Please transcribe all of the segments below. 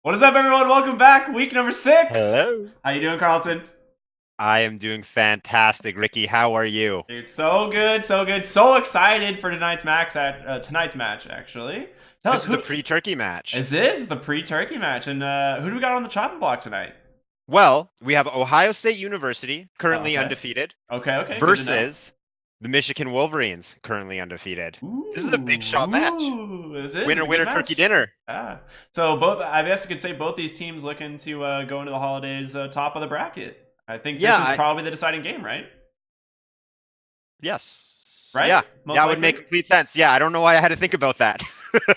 What is up, everyone? Welcome back. Week number 6. Hello. How you doing, Carlton? I am doing fantastic, Ricky. How are you? Dude, so good, so good. So excited for tonight's match, actually. Tell This us is the who pre-turkey match. is this the pre-turkey match, and who do we got on the chopping block tonight? Well, we have Ohio State University, Oh, currently okay, undefeated, okay, good to know. versus the Michigan Wolverines, currently undefeated. This is a big shot match. This is Winner, a good winner, match. turkey dinner. Ah. So both, I guess you could say both these teams looking to go into the holidays top of the bracket. I think this is probably the deciding game, right? Yes. Right? Yeah. Most That would likely? make complete sense. Yeah, I don't know why I had to think about that.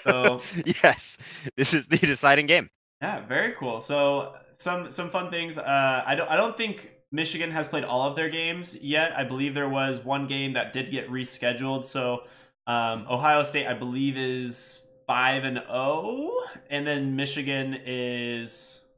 So Yes, this is the deciding game. yeah, very cool. So some fun things. I don't think Michigan has played all of their games yet. I believe there was one game that did get rescheduled. So Ohio State, I believe, is 5-0, and then Michigan is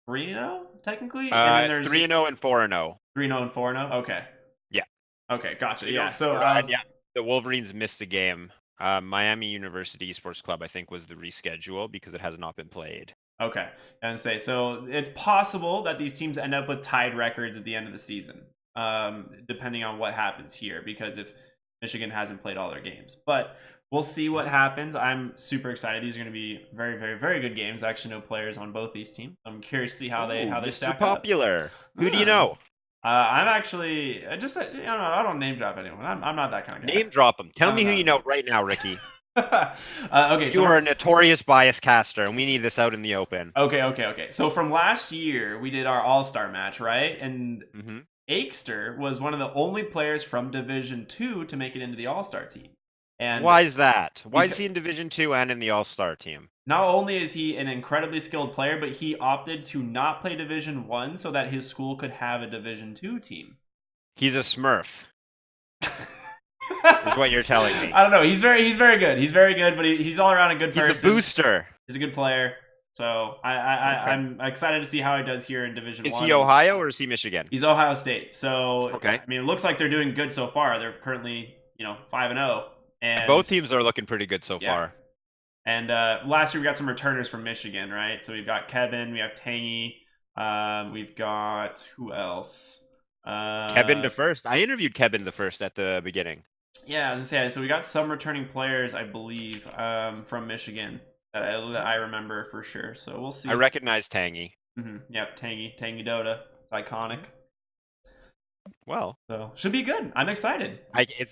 3-0 technically, and then there's 3-0 and 4-0. 3-0 and 4-0. Okay. Yeah. Okay, gotcha. 3-0 Yeah. and So 4-0. And yeah, the Wolverines missed a game. Miami University Esports Club, I think, was the reschedule because it has not been played. okay, and say so it's possible that these teams end up with tied records at the end of the season, depending on what happens here. Because if Michigan hasn't played all their games, but we'll see what happens. I'm super excited. These are going to be very, very, very good games. I actually know players on both these teams. I'm curious to see how they Mr. stack Popular. up. Who do you know? I'm actually just I don't name drop anyone. I'm not that kind of guy. Name drop them. Tell I'm me who not. you know right now, Ricky. Okay, You are a notorious bias caster, and we need this out in the open. Okay. So from last year, we did our All-Star match, right? And Mm-hmm. Aikster was one of the only players from Division 2 to make it into the All-Star team. And Why is that? Why is he in Division 2 and in the All-Star team? not only is he an incredibly skilled player, but he opted to not play Division 1 so that his school could have a Division 2 team. He's a Smurf, is what you're telling me. I don't know. He's very good. He's very good, but he's all around a good person. He's a booster. He's a good player. So Okay. I'm excited to see how he does here in Division 1. Is he Ohio or is he Michigan? He's Ohio State. So Okay. I mean, it looks like they're doing good so far. They're currently 5-0, and Both teams are looking pretty good so far. And last year we got some returners from Michigan, right? So we've got Kevin, we have Tangy, we've got who else? Kevin the First. I interviewed Kevin the First at the beginning. Yeah, as I said, so we got some returning players, I believe, from Michigan that I remember for sure. So we'll see. I recognize Tangy. Yep, Tangy DotA. It's iconic. Well, So should be good. I'm excited.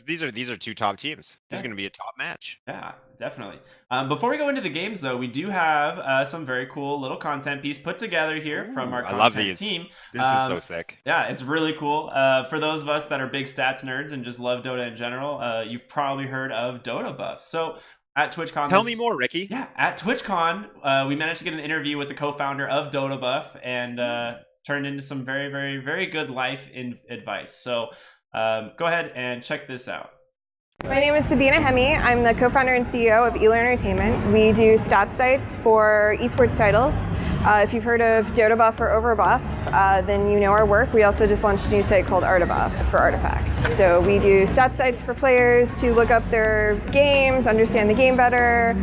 these are two top teams. This is Yeah. going to be a top match. Yeah, definitely. Before we go into the games, though, we do have some very cool little content piece put together here from our I content love these. team. This is so sick. Yeah, it's really cool. For those of us that are big stats nerds and just love Dota in general, you've probably heard of Dota buffs. So at TwitchCon, Tell me more, Ricky. Yeah, at TwitchCon, we managed to get an interview with the co-founder of Dota Buff and turned into some very, very, very good life advice. So go ahead and check this out. My name is Sabina Hemi. I'm the co-founder and CEO of Elo Entertainment. We do stat sites for esports titles. If you've heard of Dota Buff or Overbuff, then you know our work. We also just launched a new site called Artibuff for Artifact. So we do stat sites for players to look up their games, understand the game better,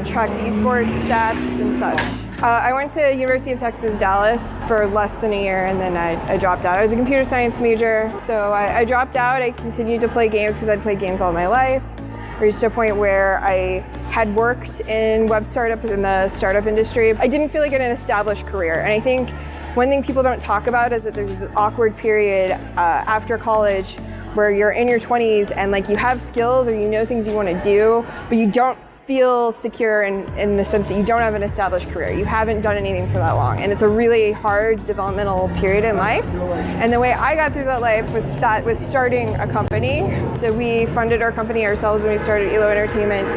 track the esports stats and such. I went to University of Texas, Dallas for less than a year, and then I dropped out. I was a computer science major, so I dropped out. I continued to play games because I'd played games all my life. I reached a point where I had worked in in the startup industry. I didn't feel like I had an established career, and I think one thing people don't talk about is that there's this awkward period after college where you're in your 20s and like you have skills or you know things you want to do, but you don't feel secure in the sense that you don't have an established career. You haven't done anything for that long. And it's a really hard developmental period in life. And the way I got through that life was starting a company. So we funded our company ourselves and we started Elo Entertainment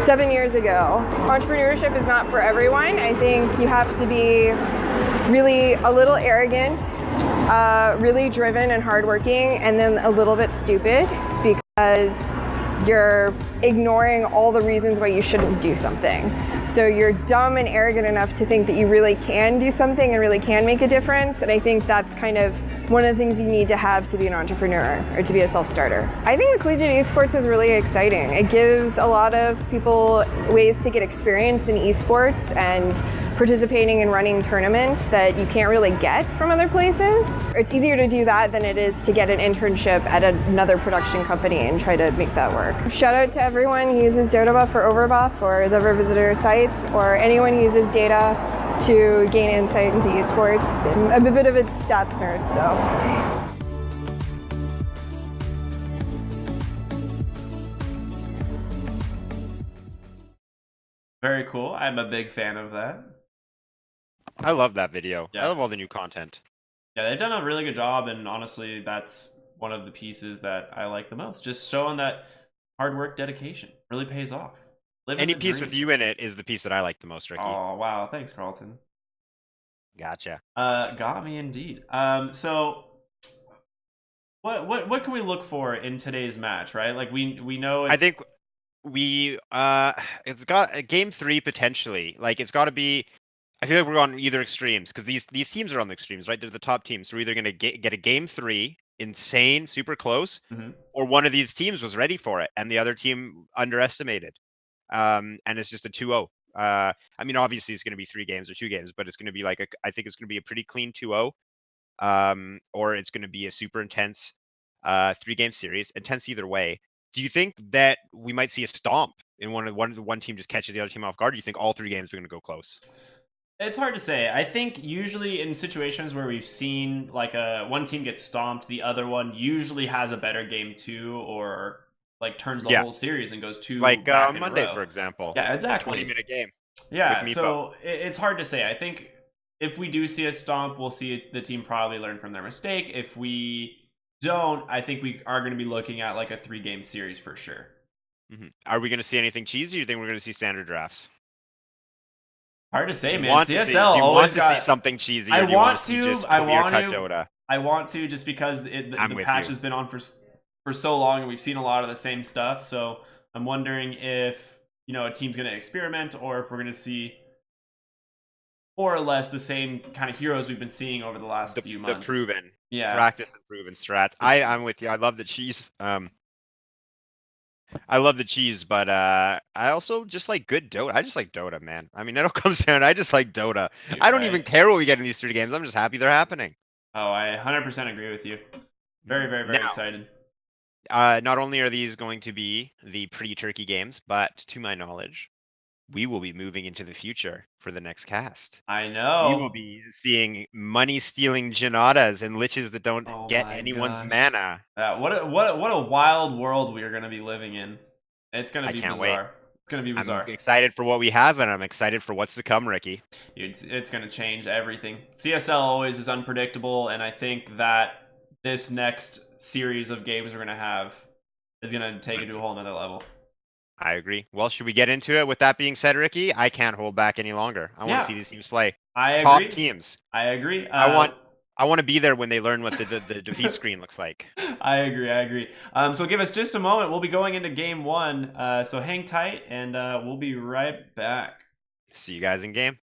7 years ago. Entrepreneurship is not for everyone. I think you have to be really a little arrogant, really driven and hardworking, and then a little bit stupid because you're ignoring all the reasons why you shouldn't do something. So you're dumb and arrogant enough to think that you really can do something and really can make a difference. And I think that's kind of one of the things you need to have to be an entrepreneur or to be a self-starter. I think the collegiate esports is really exciting. It gives a lot of people ways to get experience in esports and participating in running tournaments that you can't really get from other places. It's easier to do that than it is to get an internship at another production company and try to make that work. Shout out to everyone who uses DotA2 or Overbuff or has ever visited our sites, or anyone who uses data to gain insight into esports. I'm a bit of a stats nerd, so. Very cool. I'm a big fan of that. I love that video. Yeah. I love all the new content. Yeah, they've done a really good job, and honestly, that's one of the pieces that I like the most. Just showing that hard work, dedication really pays off. Living Any the piece dream. with you in it is the piece that I like the most, Ricky. Oh wow, thanks, Carlton. Gotcha. Got me indeed. So what can we look for in today's match, right? Like we know it's... I think it's got a game 3 potentially. Like it's got to be. I feel like we're on either extremes because these teams are on the extremes, right? They're the top teams. We're either gonna get a game 3, insane, super close, or one of these teams was ready for it and the other team underestimated. And it's just a 2-0. I mean, obviously it's going to be 3 games or 2 games, but it's going to be like I think it's going to be a pretty clean 2-0, or it's going to be a super intense 3-game series. Intense either way. Do you think that we might see a stomp in one team just catches the other team off guard? Or do you think all 3 games are going to go close? It's hard to say. I think usually in situations where we've seen like one team get stomped, the other one usually has a better game 2 or like turns the whole series and goes 2 like back in Monday, a row. for example. Yeah, exactly. 20-minute game. Yeah, so it's hard to say. I think if we do see a stomp, we'll see the team probably learn from their mistake. If we don't, I think we are going to be looking at like a 3-game series for sure. Are we going to see anything cheesy, or do you think we're going to see standard drafts? Hard to say, man. CSL always got... see something cheesy. I want to. Dota? I want to just because the patch has been on for so long, and we've seen a lot of the same stuff. So I'm wondering if a team's going to experiment, or if we're going to see more or less the same kind of heroes we've been seeing over the last few months. The proven, practice and proven strats. I'm with you. I love the cheese. I love the cheese, but I also just like good Dota. I just like Dota, man. I mean, it all comes down. I just like Dota. I don't even care what we get in these 3 games. I'm just happy they're happening. Oh, I 100% agree with you. Very, very, very excited. Not only are these going to be the pre-turkey games, but to my knowledge, we will be moving into the future for the next cast. I know. We will be seeing money-stealing Janadas and liches that don't get anyone's mana. What a wild world we are going to be living in. It's going to be bizarre. Wait. It's going to be bizarre. I'm excited for what we have, and I'm excited for what's to come, Ricky. Dude, it's going to change everything. CSL always is unpredictable, and I think that this next series of games we're going to have is going to take it to a whole nother level. I agree. Well, should we get into it? With that being said, Ricky, I can't hold back any longer. I want to see these teams play. I agree. Top teams. I agree. I want to be there when they learn what the defeat screen looks like. I agree. So give us just a moment. We'll be going into game 1. So hang tight, and we'll be right back. See you guys in game.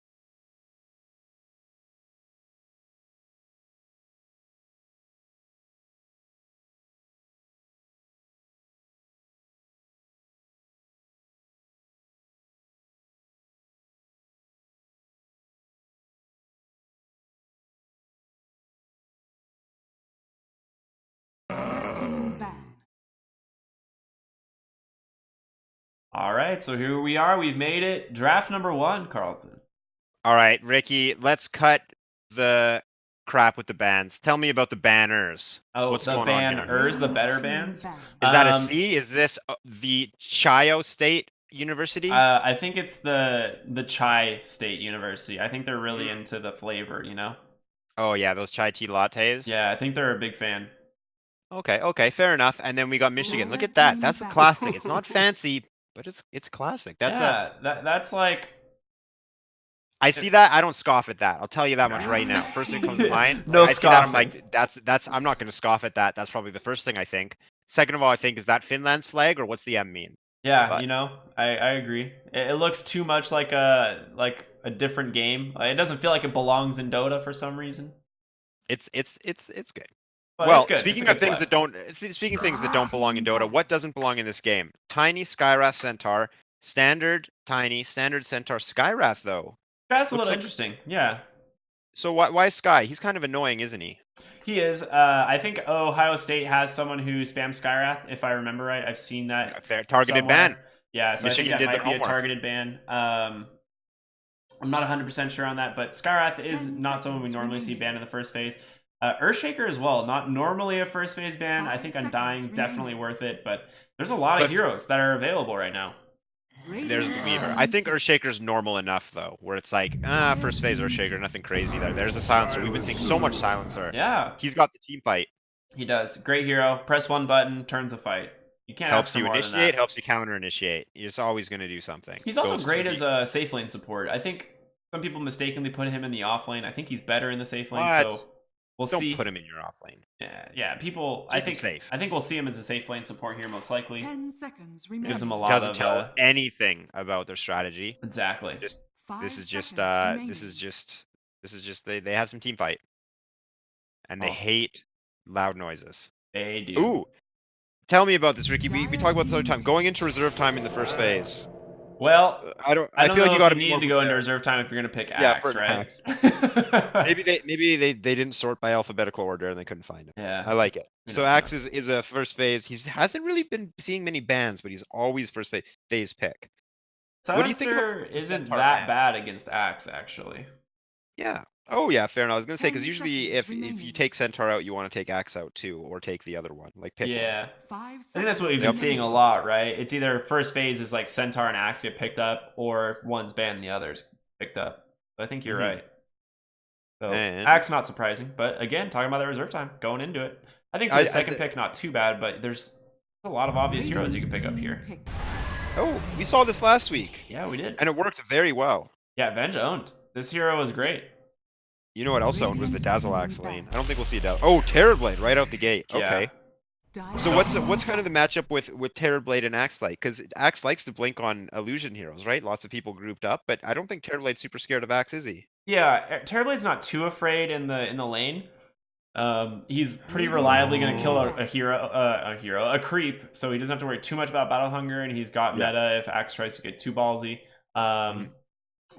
All right, so here we are. We've made it. Draft number 1, Carlton. All right, Ricky, let's cut the crap with the bans. Tell me about the banners. Oh, what's the going banners, the better bans? Is that a C? Is this the Chio State University? I think it's the Chai State University. I think they're really into the flavor, Oh, yeah, those chai tea lattes? Yeah, I think they're a big fan. Okay, fair enough. And then we got Michigan. Look at that. That's a classic. It's not fancy, but it's classic. That's like... I see that. I don't scoff at that. I'll tell you that much right now. First thing comes to mind. No I see that. I'm scoffing. like, that's. I'm not going to scoff at that. That's probably the first thing I think. Second of all, I think, is that Finland's flag, or what's the M mean? Yeah, But I agree. It looks too much like a different game. It doesn't feel like it belongs in Dota for some reason. it's good. But Well, it's good. speaking It's a of good things play. that don't, speaking of things that don't belong in Dota, what doesn't belong in this game? Tiny Skywrath Centaur, standard Tiny, standard Centaur Skywrath though. That's a Looks little like. interesting. Yeah. So why Sky? He's kind of annoying, isn't he? He is. I think Ohio State has someone who spams Skyrath, if I remember right. I've seen that Fair targeted somewhere. ban. Yeah, so Michigan I think did that their might be a homework. targeted ban. I'm not 100% sure on that, but Skyrath is not someone we normally see banned in the first phase. Earthshaker as well, not normally a first phase ban. I think Undying definitely worth it, but there's a lot of heroes that are available right now. There's the Weaver. I think Earthshaker's normal enough though, where it's like, first phase Earthshaker, nothing crazy there. There's the Silencer. We've been seeing so much Silencer. Yeah. He's got the team fight. He does. Great hero. Press one button, turns a fight. You can't Helps ask for you more initiate, than that. helps you counter initiate. It's always going to do something. He's also great as a safe lane support. I think some people mistakenly put him in the off lane. I think he's better in the safe lane, so we'll see. Don't put him in your off lane. Yeah. People, I think we'll see him as a safe lane support here most likely. 10 seconds remaining. Gives him a lot Doesn't of tell anything about their strategy. exactly. This is just they have some team fight, and they hate loud noises. They do. Ooh, tell me about this, Ricky. We talked about this other time. Going into reserve time in the first phase. Well, I don't feel know like you got to need to go into reserve time if you're gonna pick Yeah, Axe, for right? maybe they didn't sort by alphabetical order and they couldn't find him. Yeah. I like it. Who So knows, Axe is a first phase. He hasn't really been seeing many bans, but he's always first phase pick. What do you think about Silencer the isn't Centaur that ban? bad against Axe, actually. Yeah. Oh yeah, fair enough. I was gonna say 10 because usually if you seconds take Centaur out, you want to take Axe out too, or take the other one, like pick one. Yeah. 5 I think that's what we've been Yep. seeing a lot, right? It's either first phase is like Centaur and Axe get picked up, or if one's banned, the other's picked up. So I think you're right. So And- Axe not surprising, but again, talking about that reserve time, going into it. I think for the second pick, not too bad, but there's a lot of obvious heroes you can pick up here. Oh, we saw this last week. Yeah, we did. And it worked very well. Yeah, Venge owned. This hero was great. You know what else owned was the Dazzle Axe lane. I don't think we'll see a Dazzle. Oh, Terrorblade right out the gate. Yeah. Okay. So what's kind of the matchup with Terrorblade and Axe like? Because Axe likes to blink on illusion heroes, right? Lots of people grouped up, but I don't think Terrorblade's super scared of Axe, is he? Yeah, Terrorblade's not too afraid in the lane. He's pretty reliably going to kill a creep, so he doesn't have to worry too much about battle hunger, and he's got meta if Axe tries to get too ballsy.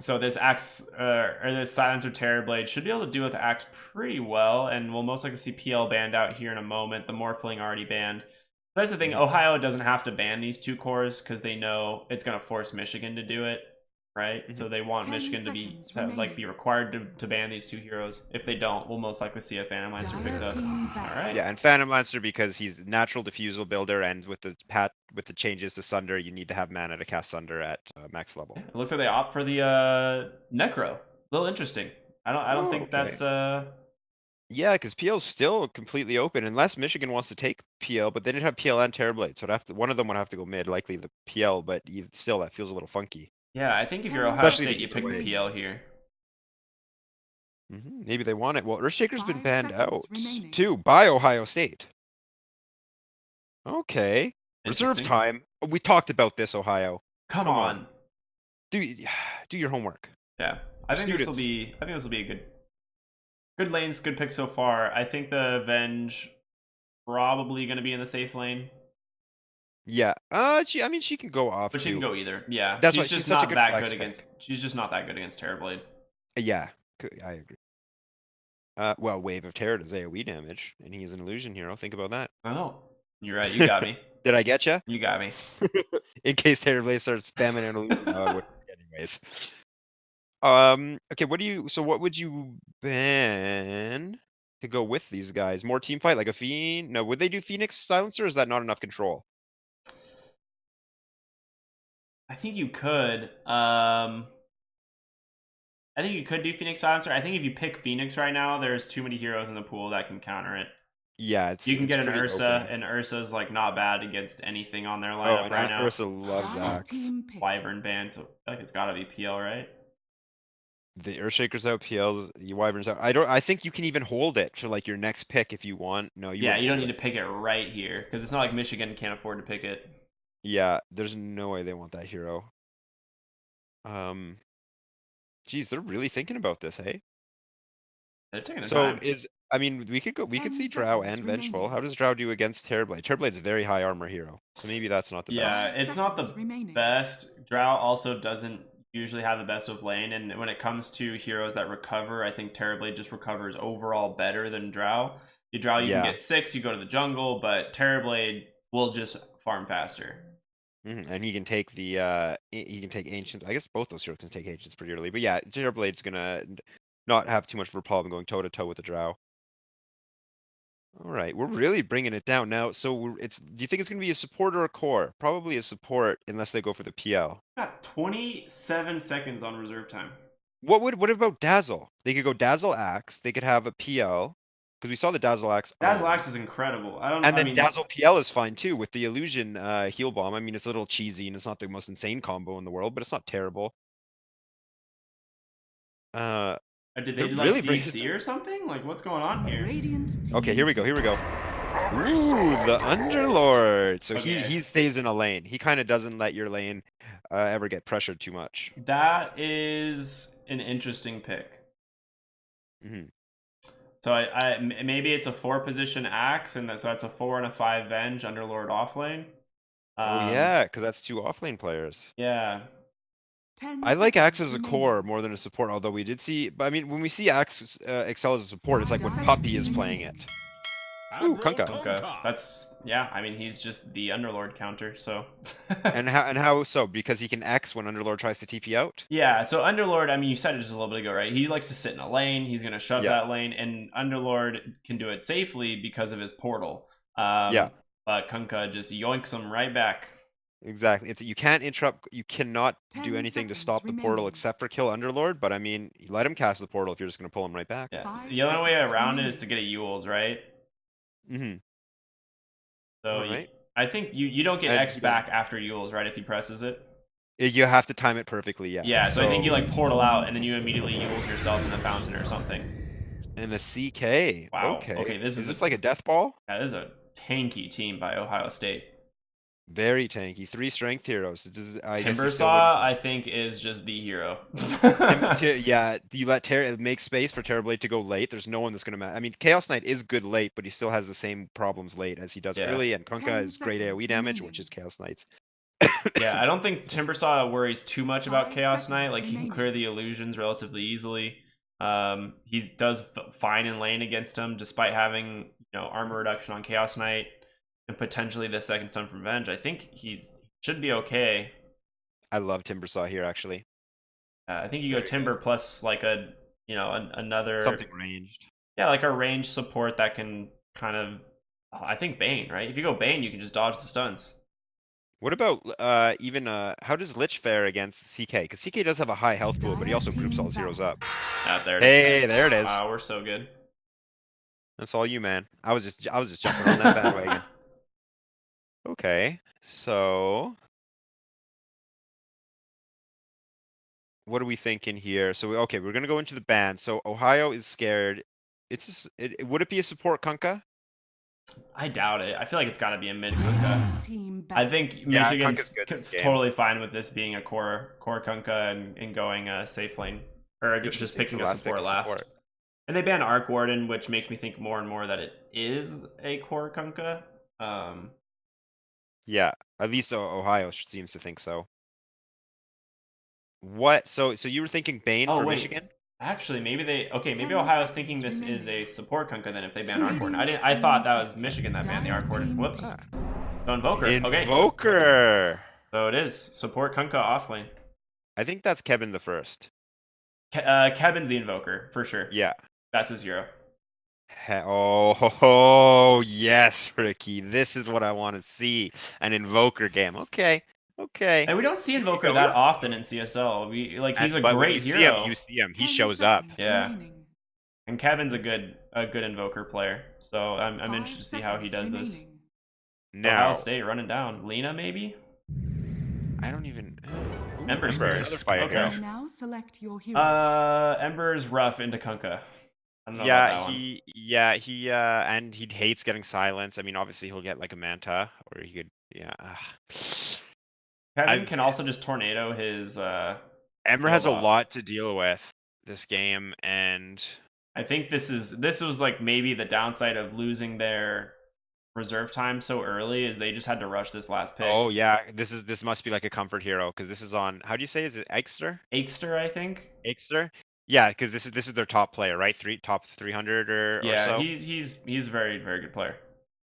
So this Axe or this Silencer Terrorblade should be able to deal with Axe pretty well, and we'll most likely see PL banned out here in a moment. The Morphling already banned. That's the thing. Ohio doesn't have to ban these two cores because they know it's going to force Michigan to do it, right? So they want Michigan to be required to ban these two heroes. If they don't, we'll most likely see a Phantom Lancer picked up. All right. Yeah, and Phantom Lancer because he's natural diffusal builder, and with the changes to Sunder, you need to have mana to cast Sunder at max level. It looks like they opt for the Necro. A little interesting. I don't think that's Yeah, because PL's still completely open unless Michigan wants to take PL, but they didn't have PL and Terrorblade, so one of them would have to go mid, likely the PL, but still that feels a little funky. Yeah, I think if you're Ohio Especially State, you pick the PL here. Maybe they want it. Well, Earthshaker's been 5 banned seconds out remaining. too by Ohio State. Okay. Reserve Interesting. time. We talked about this, Ohio. Come on. Do your homework. Yeah, I think this will be a good lanes, good pick so far. I think the Venge probably going to be in the safe lane, Yeah. She can go off. but she too. can go either. Yeah, That's why she's she's just such a not good that flex good pick. against. She's just not that good against Terrorblade. Yeah, I agree. Well, Wave of Terror does AoE damage, and he's an illusion hero. Think about that. Oh, you're right. You got me. Did I get you? You got me. In case Terrorblade starts spamming an illusion, no, I wouldn't. Anyways. Okay. What would you ban to go with these guys? More team fight, like a Fiend? No, would they do Phoenix Silencer? Or is that not enough control? I think you could. I think you could do Phoenix Silencer. I think if you pick Phoenix right now, there's too many heroes in the pool that can counter it. Yeah, You can get an pretty Ursa, open. and Ursa's like not bad against anything on their Oh, lineup and right now. Ursa loves Axe. Wyvern band, so I feel like it's gotta be PL, right? The Earthshaker's out, PL's, the Wyvern's out. I think you can even hold it for like your next pick if you want. No, You don't need to pick it right here because it's not like Michigan can't afford to pick it. Yeah, there's no way they want that hero. Geez, they're really thinking about this, hey? They're taking their So time. I mean, we could see Drow and Vengeful. How does Drow do against Terrorblade? Terrorblade's a very high armor hero, so maybe that's not the Yeah, best. it's not the best. Drow also doesn't usually have the best of lane, and when it comes to heroes that recover, I think Terrorblade just recovers overall better than Drow. You Drow, you can Yeah. get 6, you go to the jungle, but Terrorblade will just farm faster. And he can take the he can take Ancients. I guess both those heroes can take Ancients pretty early. But yeah, Terrorblade's gonna not have too much of a problem going toe to toe with the Drow. All right, we're really bringing it down now. So it's. Do you think it's gonna be a support or a core? Probably a support, unless they go for the PL. Got 27 seconds on reserve time. What about Dazzle? They could go Dazzle Axe. They could have a PL because we saw the Dazzle Axe. Dazzle Axe is incredible. And then Dazzle PL is fine too with the illusion heal bomb. I mean, it's a little cheesy and it's not the most insane combo in the world, but it's not terrible. Did they do like really DC or something? Like, what's going on here? Okay, here we go. Here we go. Ooh, the Underlord. So he stays in a lane. He kind of doesn't let your lane ever get pressured too much. That is an interesting pick. Mm-hmm. So I maybe it's a 4-position axe, and so that's a 4 and a 5 Venge Underlord offlane. Oh yeah, because that's 2 offlane players. Yeah. I like Axe as a core more than a support, although we did see. But I mean, when we see Axe excel as a support, it's like when Puppy is playing it. Ooh, Kunkka. That's I mean, he's just the Underlord counter. So. and how so? Because he can X when Underlord tries to TP out. Yeah. So Underlord, I mean, you said it just a little bit ago, right? He likes to sit in a lane. He's gonna shove that lane, and Underlord can do it safely because of his portal. But Kunkka just yoinks him right back. Exactly. You can't interrupt. You cannot do anything to stop the portal except for kill Underlord. But I mean, let him cast the portal if you're just gonna pull him right back. Yeah. The only way around it is to get a Yules, right? Mm-hmm. So I think you don't get X back after Yules, right? If he presses it. You have to time it perfectly, yeah. Yeah, so I think you like portal out and then you immediately Yules yourself in the fountain or something. And a CK. Wow. Okay. This is like a death ball? Yeah, this is a tanky team by Ohio State. Very tanky. 3 strength heroes. Timbersaw, I think, is just the hero. Yeah, you make space for Terrorblade to go late. There's no one that's gonna matter. I mean, Chaos Knight is good late, but he still has the same problems late as he does early. And Kunkka is great AoE damage, which is Chaos Knight's. Yeah, I don't think Timbersaw worries too much about Chaos Knight. Like, he can clear the illusions relatively easily. He does fine in lane against him, despite having armor reduction on Chaos Knight. And potentially the second stun from Venge. I think he should be okay. I love Timbersaw here, actually. I think you go Timber plus like another something ranged. Yeah, like a ranged support that can kind of. I think Bane, right? If you go Bane, you can just dodge the stuns. What about even how does Lich fare against CK? Because CK does have a high health pool, but he also groups all his heroes up. There it is. Hey, there it is. Wow, we're so good. That's all you, man. I was just jumping on that bandwagon. Okay, so what are we thinking here? So we're gonna go into the ban. So Ohio is scared. Would it be a support Kunkka? I doubt it. I feel like it's got to be a mid Kunkka. I think Michigan's totally fine with this being a core Kunkka and going safe lane, or just picking a support last. And they banned Arc Warden, which makes me think more and more that it is a core Kunkka. Yeah, at least Ohio seems to think so. What? So you were thinking Bane for Michigan? Actually, maybe Ohio's thinking this is a support Kunkka then if they ban Arc Warden. I thought that was Michigan that banned the Arc Warden. Whoops. So Invoker. Invoker. So it is support Kunkka offlane. I think that's Kevin the first. Kevin's the Invoker for sure. Yeah. That's his hero. Oh yes, Ricky. This is what I want to see. An Invoker game. Okay. And we don't see Invoker that often in CSL. He's a great hero. You see him. He shows up. Yeah. And Kevin's a good Invoker player. So I'm interested to see how he does this. Now Ohio State running down. Lena maybe? I don't even Ember's first. Okay. Now select your heroes. Ember's rough into Kunkka. I don't know about that one. He and he hates getting silence. I mean, obviously he'll get like a Manta, or he could Yeah. Kevin can also just tornado his. Ember has a off. lot to deal with this game, and I think this was like maybe the downside of losing their reserve time so early is they just had to rush this last pick. oh yeah, this must be like a comfort hero because this is on. How do you say? Is it Eichster? Aikster, I think. Aikster? Yeah, because this is their top player, right? Top 300 or so. He's a very, very good player.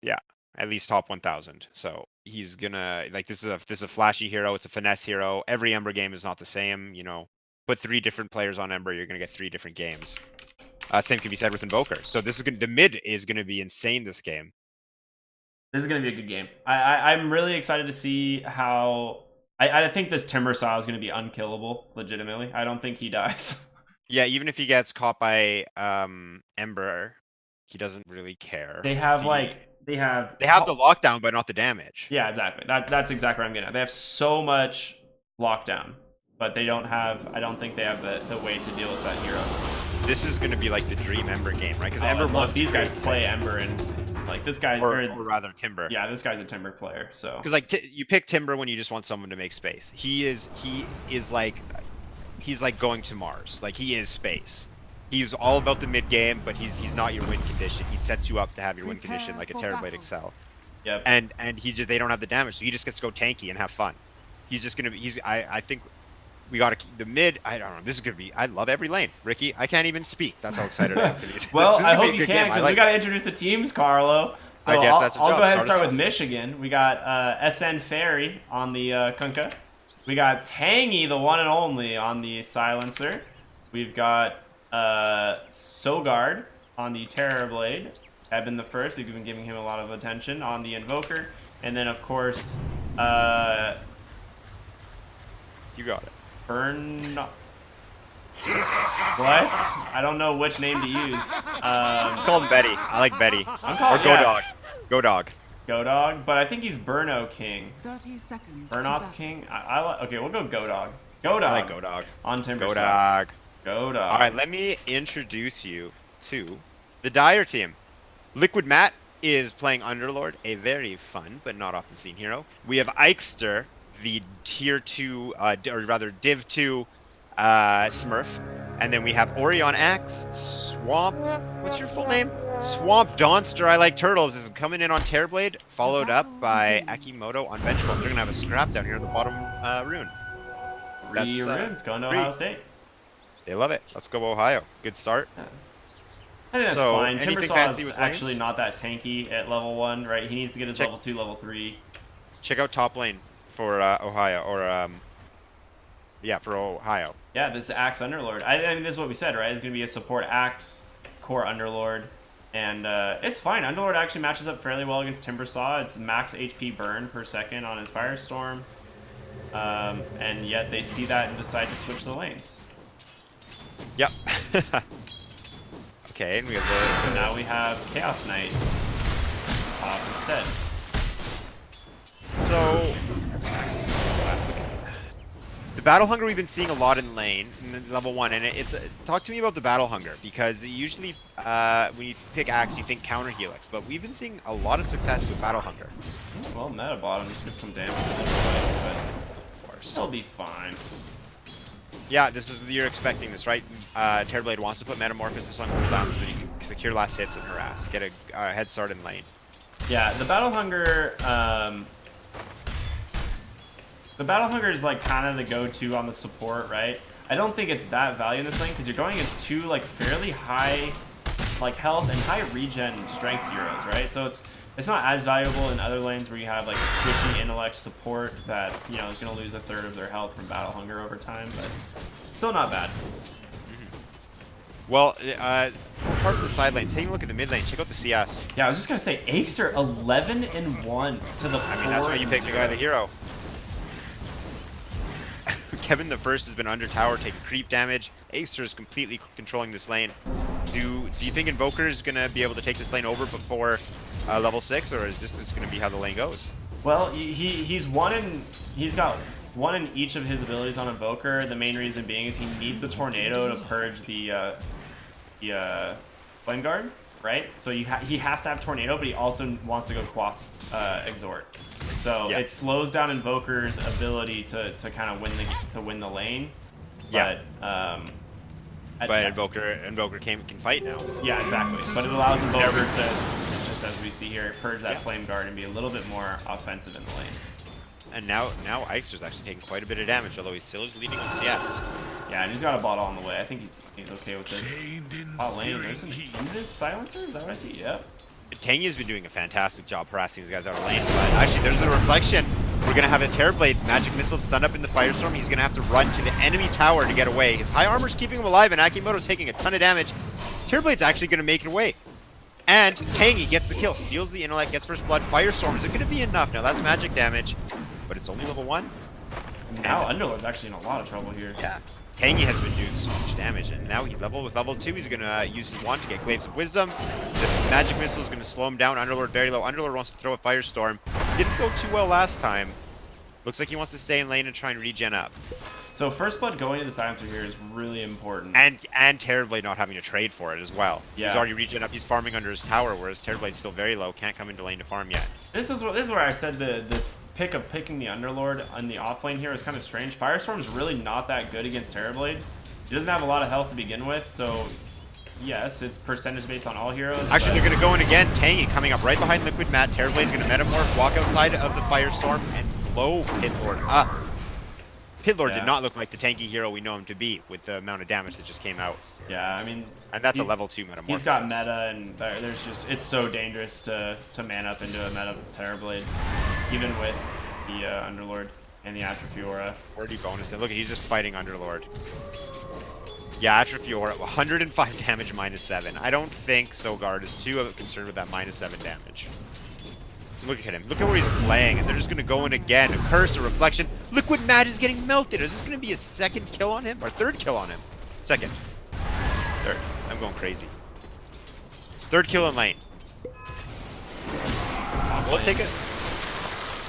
Yeah, at least top 1,000. So he's gonna like this is a flashy hero. It's a finesse hero. Every Ember game is not the same. You know, put 3 different players on Ember, you're gonna get 3 different games. Same can be said with Invoker. So this is the mid is gonna be insane this game. This is gonna be a good game. I'm really excited to see how. I think this Timber Saw is gonna be unkillable. Legitimately, I don't think he dies. Yeah, even if he gets caught by Ember, he doesn't really care. They have they have the lockdown, but not the damage. Yeah, exactly. That's exactly what I'm getting at. They have so much lockdown, but they don't have. I don't think they have the way to deal with that hero. This is going to be like the dream Ember game, right? Because Ember wants these guys play Ember and like this guy or rather Timber. Yeah, this guy's a Timber player. So because like you pick Timber when you just want someone to make space. He is like he's like going to Mars. Like he is space. He's all about the mid game, but he's not your win condition. He sets you up to have your win condition like a Terrorblade Excel. Yep. And they don't have the damage, so he just gets to go tanky and have fun. He's just gonna be. I think we gotta keep the mid. I don't know. This is gonna be. I love every lane, Ricky. I can't even speak. That's how excited I am for these. Well, I hope you can because we gotta introduce the teams, Carlo. So I guess I'll go ahead and start with Michigan. We got SN Fairy on the Kunkka. We got Tangy, the one and only, on the Silencer. We've got Sogard on the Terrorblade. Eben the first. We've been giving him a lot of attention on the Invoker. And then, of course, you got it. Burn. What? I don't know which name to use. Just call him Betty. I like Betty. I'm calling, or Go Dog. Go Dog. Go Dog, but I think he's Burno King. 30 seconds. Burnoth King. Okay, we'll go Go Dog. Go Dog. I like Go Dog. On Timber. Go Dog. Go Dog. All right, let me introduce you to the Dire team. Liquid Matt is playing Underlord, a very fun but not often seen hero. We have Eichster, the tier 2, or rather Div 2 Smurf. And then we have Orion Axe, Swamp, what's your full name? Swamp Donster, I like turtles, is coming in on Terrorblade, followed up by Akimoto on Vengeful. They're going to have a scrap down here in the bottom rune. 3 runes going to Ohio State. They love it. Let's go Ohio. Good start. Yeah. I think that's so, fine. Timbersaw is actually lanes? not that tanky at level 1, right? He needs to get his level 2, level 3. Check out top lane for Ohio, or yeah, for Ohio. Yeah, this Axe Underlord. I mean, this is what we said, right? It's going to be a support Axe, core Underlord, and it's fine. Underlord actually matches up fairly well against Timbersaw. It's max HP burn per second on his Firestorm, and yet they see that and decide to switch the lanes. Yep. Okay, and we have So now we have Chaos Knight instead. So the Battle Hunger we've been seeing a lot in lane, in level 1, and it's talk to me about the Battle Hunger, because usually when you pick Axe you think counter Helix, but we've been seeing a lot of success with Battle Hunger. Well, meta bottom just get some damage in this fight, but Of course. he'll be fine. Yeah, you're expecting this, right? Terrorblade wants to put Metamorphosis on cooldown so that he can secure last hits and harass, get a head start in lane. Yeah, the Battle Hunger. The Battle Hunger is like kind of the go-to on the support, right? I don't think it's that value in this lane because you're going against 2 like fairly high, like health and high regen strength heroes, right? So it's not as valuable in other lanes where you have like a squishy intellect support that is going to lose 1/3 of their health from Battle Hunger over time, but still not bad. Well, apart from the side lanes, taking a look at the mid lane, check out the CS. Yeah, I was just gonna say, Aches are 11-1 to the 4. I mean, that's why you picked the guy the hero. Kevin the first has been under tower, taking creep damage. Acer is completely controlling this lane. Do you think Invoker is gonna be able to take this lane over before level 6, or is this just gonna be how the lane goes? Well, he's got 1 in each of his abilities on Invoker. The main reason being is he needs the Tornado to purge the Flame Guard, right? So he has to have Tornado, but he also wants to go Quas Exhort. So it slows down Invoker's ability to kind of win the lane. Yeah. But Invoker can fight now. Yeah, exactly. But it allows Invoker to, just as we see here, purge that Flame Guard and be a little bit more offensive in the lane. And now Ixer's actually taking quite a bit of damage, although he still is leading on CS. Yeah, and he's got a bot on the way. I think he's okay with this. Bot lane, there's some Invis silencer? Is that what I see? Yep. Tangy's been doing a fantastic job harassing these guys out of lane, but actually there's a reflection. We're going to have a Terrorblade Magic Missile stunned up in the Firestorm. He's going to have to run to the enemy tower to get away. His high armor's keeping him alive, and Akimoto's taking a ton of damage. Terrorblade's actually going to make it away. And Tangy gets the kill, steals the intellect, gets first blood. Firestorm, is it going to be enough? Now that's magic damage, but it's only level 1. Now Underlord's actually in a lot of trouble here. Yeah. Tangy has been doing so much damage, and now he's level with level 2. He's going to use his wand to get Glaives of Wisdom. This Magic Missile is going to slow him down. Underlord very low. Underlord wants to throw a Firestorm. Didn't go too well last time. Looks like he wants to stay in lane and try and regen up. So first blood going to the silencer here is really important. And Terrorblade not having to trade for it as well. Yeah. He's already regen up. He's farming under his tower, whereas Terrorblade's still very low. Can't come into lane to farm yet. This is where I said this pick of picking the Underlord on the off lane here is kind of strange. Firestorm is really not that good against Terrorblade. He doesn't have a lot of health to begin with, so yes, it's percentage based on all heroes. Actually, they're going to go in again. Tangy coming up right behind Liquid Mat. Terrorblade's going to metamorph, walk outside of the Firestorm, and blow Pitlord up. Pitlord did not look like the tanky hero we know him to be with the amount of damage that just came out. Yeah, I mean... And that's a level 2 metamorphosis. He's got meta, and there's just... It's so dangerous to man up into a meta Terrorblade, even with the Underlord and the Atrophy Aura. 40 bonus. Look, he's just fighting Underlord. Yeah, Atrophy Aura, 105 damage, -7. I don't think Sogard is too concerned with that -7 damage. Look at him. Look at where he's playing, and they're just going to go in again. A curse, a reflection. Liquid Mat is getting melted. Is this going to be a second kill on him? Or third kill on him? Second. Third. I'm going crazy. Third kill in lane. We'll take it.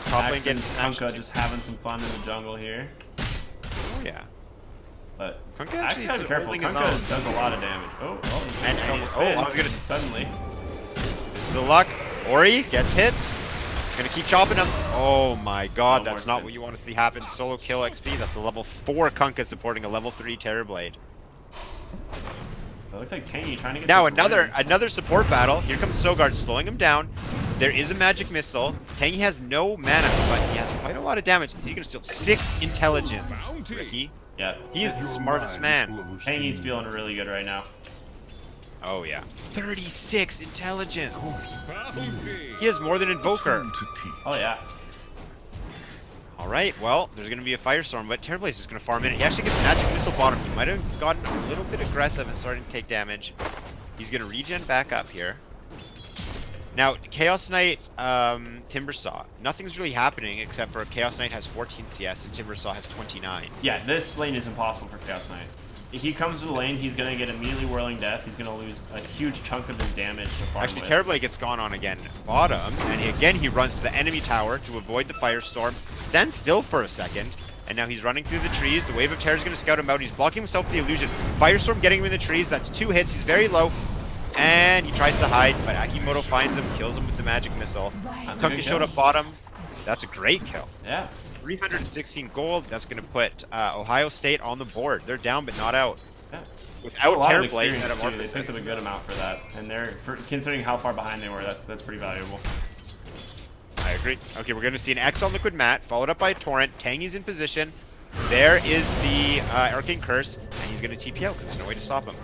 Top lane getting smashed. Kunkka just having some fun in the jungle here. Oh, yeah. But Kunkka actually gotta be careful. Kunkka does a lot of damage. Oh, well, he's and a couple spins. I was gonna suddenly. This is the luck. Ori gets hit. Gonna keep chopping him. Oh my god, that's not what you want to see happen. Solo kill XP. That's a level 4 Kunkka supporting a level 3 Terrorblade. It looks like Tangy trying to get now another support battle. Here comes Sogard slowing him down. There is a magic missile. Tangy has no mana, but he has quite a lot of damage. He's gonna steal 6 intelligence. Ricky. Yeah. He is the smartest man. Tangy's feeling really good right now. Oh yeah. 36 intelligence. He has more than Invoker. Oh yeah. Alright, well, there's going to be a Firestorm, but Terrorblaze is going to farm in. He actually gets Magic Missile bottom. He might have gotten a little bit aggressive and starting to take damage. He's going to regen back up here. Now, Chaos Knight, Timbersaw. Nothing's really happening except for Chaos Knight has 14 CS and Timbersaw has 29. Yeah, this lane is impossible for Chaos Knight. If he comes to the lane, he's going to get immediately Whirling Death. He's going to lose a huge chunk of his damage to farm Actually, with. Terrorblade gets gone on again bottom, and he runs to the enemy tower to avoid the Firestorm. Stands still for a second, and now he's running through the trees. The Wave of Terror is going to scout him out. He's blocking himself with the illusion. Firestorm getting him in the trees. That's 2 hits. He's very low, and he tries to hide, but Akimoto finds him, kills him with the Magic Missile. Kunkka showed up bottom. That's a great kill. Yeah. 316 gold. That's going to put Ohio State on the board. They're down but not out. Yeah. Without Terrorblade, Terrorblade, they picked up a good amount for that, and considering how far behind they were, that's pretty valuable. I agree. Okay, we're going to see an X on Liquid Mat, followed up by a Torrent. Tangy's in position. There is the Arcane Curse, and he's going to TP out because there's no way to stop him.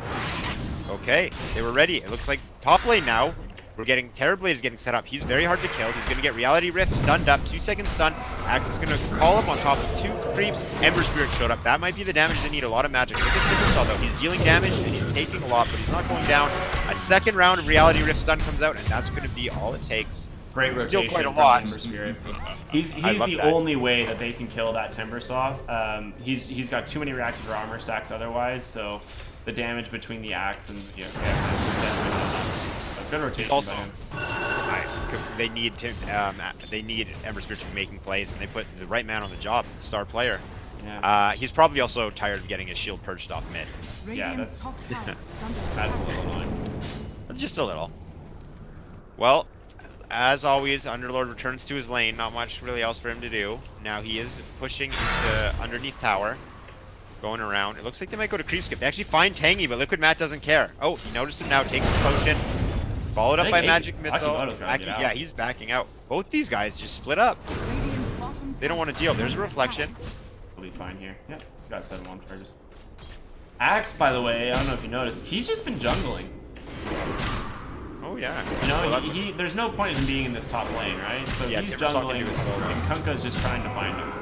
Okay, they were ready. It looks like top lane now. We're getting Terrorblade is getting set up. He's very hard to kill. He's going to get Reality Rift stunned up. 2-second stun. Axe is going to call him on top of 2 creeps. Ember Spirit showed up. That might be the damage they need. A lot of magic. Look at Timbersaw though. He's dealing damage and he's taking a lot, but he's not going down. A second round of Reality Rift stun comes out, and that's going to be all it takes. Great rotation. Still quite a lot. Ember Spirit. He's the only way that they can kill that Timbersaw. He's got too many reactive armor stacks otherwise, so the damage between the axe and is just definitely not enough. Good rotation also, by him. they need Ember Spirit to be making plays, and they put the right man on the job, the star player. Yeah. He's probably also tired of getting his shield purged off mid. Yeah, that's a little annoying. Just a little. Well, as always, Underlord returns to his lane. Not much really else for him to do. Now he is pushing into underneath tower. Going around. It looks like they might go to creep skip. They actually find Tangy, but Liquid Matt doesn't care. Oh, he noticed him now. Takes the potion. Followed up by Magic Missile. Yeah, he's backing out. Both these guys just split up. They don't want to deal. There's a reflection. He'll be fine here. Yep, he's got 7 long charges. Axe, by the way, I don't know if you noticed, he's just been jungling. Oh yeah. You know, there's no point in him being in this top lane, right? So yeah, he's jungling, and Kunkka's just trying to find him.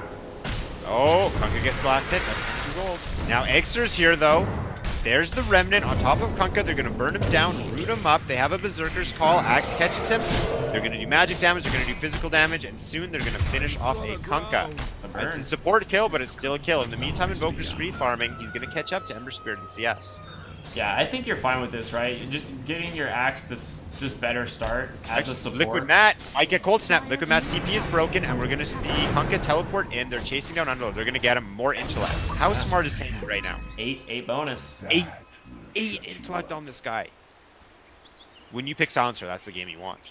Oh, Kunkka gets the last hit. That's 2 gold. Now Exer's here though. There's the Remnant on top of Kunkka. They're going to burn him down, root him up. They have a Berserker's Call. Axe catches him. They're going to do magic damage. They're going to do physical damage. And soon they're going to finish off a Kunkka. It's a support kill, but it's still a kill. In the meantime, Invoker's free farming. He's going to catch up to Ember Spirit and CS. Yeah, I think you're fine with this, right? Just getting your Axe this just better start as a support. Liquid Matt might get Cold Snap. Liquid Matt's CP is broken, and we're going to see Kunkka teleport in. They're chasing down Underlord. They're going to get him more intellect. How smart is Tangy right now? 8 bonus. 8 intellect on this guy. When you pick Silencer, that's the game you want.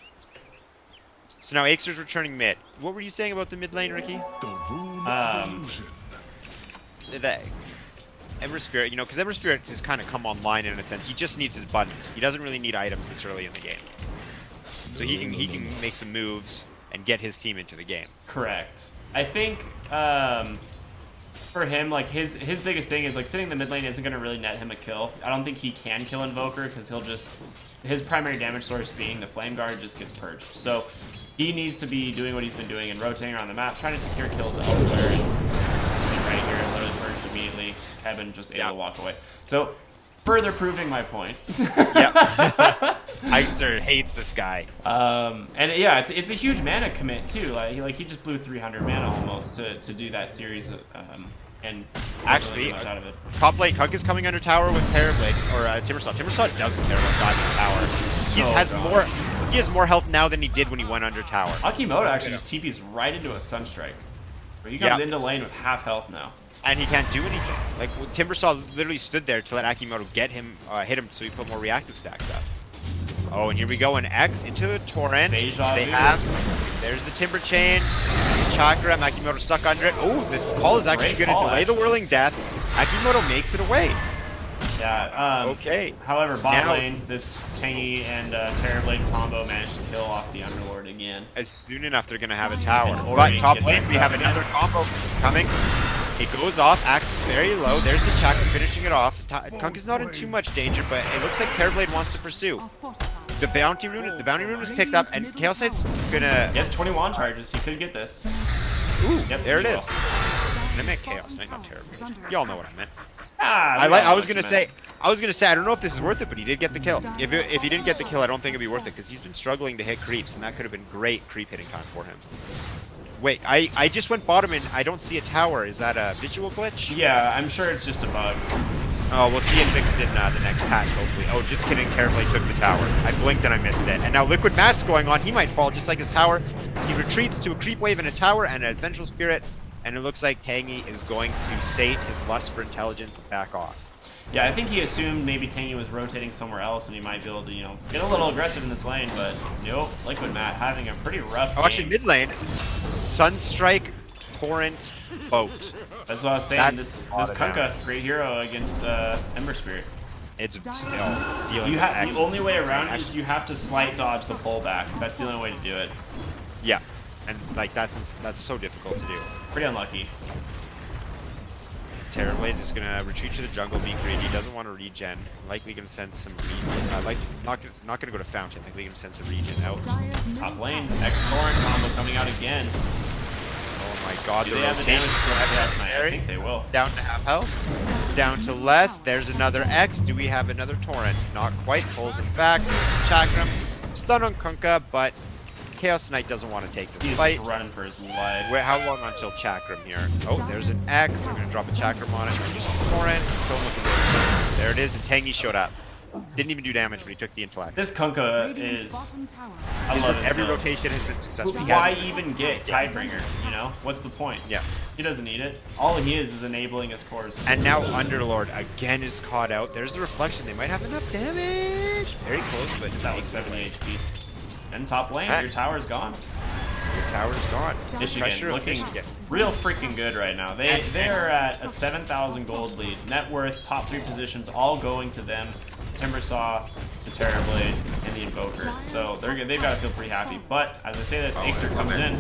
So now Axer's returning mid. What were you saying about the mid lane, Ricky? The Ember Spirit, you know, because Ember Spirit has kind of come online in a sense. He just needs his buttons. He doesn't really need items this early in the game. So he can make some moves and get his team into the game. Correct. I think for him, like his biggest thing is like sitting in the mid lane isn't going to really net him a kill. I don't think he can kill Invoker because he'll just, his primary damage source being the Flame Guard just gets purged. So he needs to be doing what he's been doing and rotating around the map, trying to secure kills elsewhere. And right here, literally purged immediately. Kevin just able to walk away. So further proving my point. Yep. Heister hates this guy. And yeah, it's a huge mana commit too. Like he just blew 300 mana almost to do that series. And actually, really out of it. Top lane, Kunk is coming under tower with Terrorblade or Timbersaw. Timbersaw doesn't care about diving tower. He has more health now than he did when he went under tower. Akimoto actually just TP's right into a Sunstrike. Where he comes into lane with half health now. And he can't do anything. Like Timbersaw literally stood there to let Akimoto get him, hit him, so he put more reactive stacks up. Oh, and here we go, an X into a Torrent. There's the Timber Chain, the Chakra, Akimoto stuck under it. Oh, the call is actually going to delay the Whirling Death. Akimoto makes it away. Yeah, okay. However, bot lane, this Tangy and Terrorblade combo managed to kill off the Underlord again. As soon enough, they're going to have a tower. But top lane, we have another combo coming. It goes off, Axe is very low, there's the Chakra finishing it off. Kunk is not in too much danger, but it looks like Terrorblade wants to pursue. The bounty rune is picked up, and Chaos Knight's gonna... He has 21 charges, he could get this. Ooh, yep, there it is. I meant Chaos Knight, not Terrorblade. Y'all know what I meant. I was gonna say, I don't know if this is worth it, but he did get the kill. If he didn't get the kill, I don't think it'd be worth it, because he's been struggling to hit creeps, and that could have been great creep hitting time for him. Wait, I just went bottom and I don't see a tower. Is that a visual glitch? Yeah, I'm sure it's just a bug. Oh, we'll see it fixed in the next patch, hopefully. Oh, just kidding. Terrorblade took the tower. I blinked and I missed it. And now Liquid Matt's going on. He might fall just like his tower. He retreats to a creep wave and a tower and a Vengeful Spirit. And it looks like Tangy is going to sate his lust for intelligence and back off. Yeah, I think he assumed maybe Tangy was rotating somewhere else and he might be able to, you know, get a little aggressive in this lane, but nope, Liquid Matt having a pretty rough game. Actually, mid lane, Sunstrike, Torrent, Boat. That's what I was saying. This Kunkka, great hero against Ember Spirit. It's dealing with the only way around it is you have to slight dodge the pullback. That's the only way to do it. Yeah, and like that's so difficult to do. Pretty unlucky. Terrorblaze is gonna retreat to the jungle, be greedy. He doesn't want to regen. Likely gonna send some regen. Not gonna go to Fountain. Likely gonna send some regen out. Top lane, X-Torrent combo coming out again. Oh my God! Do they have the damage to I think they will. Down to half health. Down to less. There's another X. Do we have another Torrent? Not quite. Pulls him back. Chakram. Stun on Kunkka, but Chaos Knight doesn't want to take this fight. He's running for his life. Wait, how long until Chakram here? Oh, there's an X. They're going to drop a Chakram on it. Just a Torrent. Kill him with the There it is, and Tangy showed up. Didn't even do damage, but he took the intellect. This Kunkka is... I love it. Every rotation has been successful. Why even get Tidebringer, you know? What's the point? Yeah. He doesn't need it. All he is enabling his cores. And now Underlord again is caught out. There's the reflection. They might have enough damage. Very close, but... That was 70 HP. And top lane, your tower's gone. Your tower's gone. Michigan looking real freaking good right now. They are at a 7,000 gold lead. Net worth, top 3 positions, all going to them. Timbersaw, the Terrorblade, and the Invoker. So they've got to feel pretty happy. But as I say this, Aexter comes in.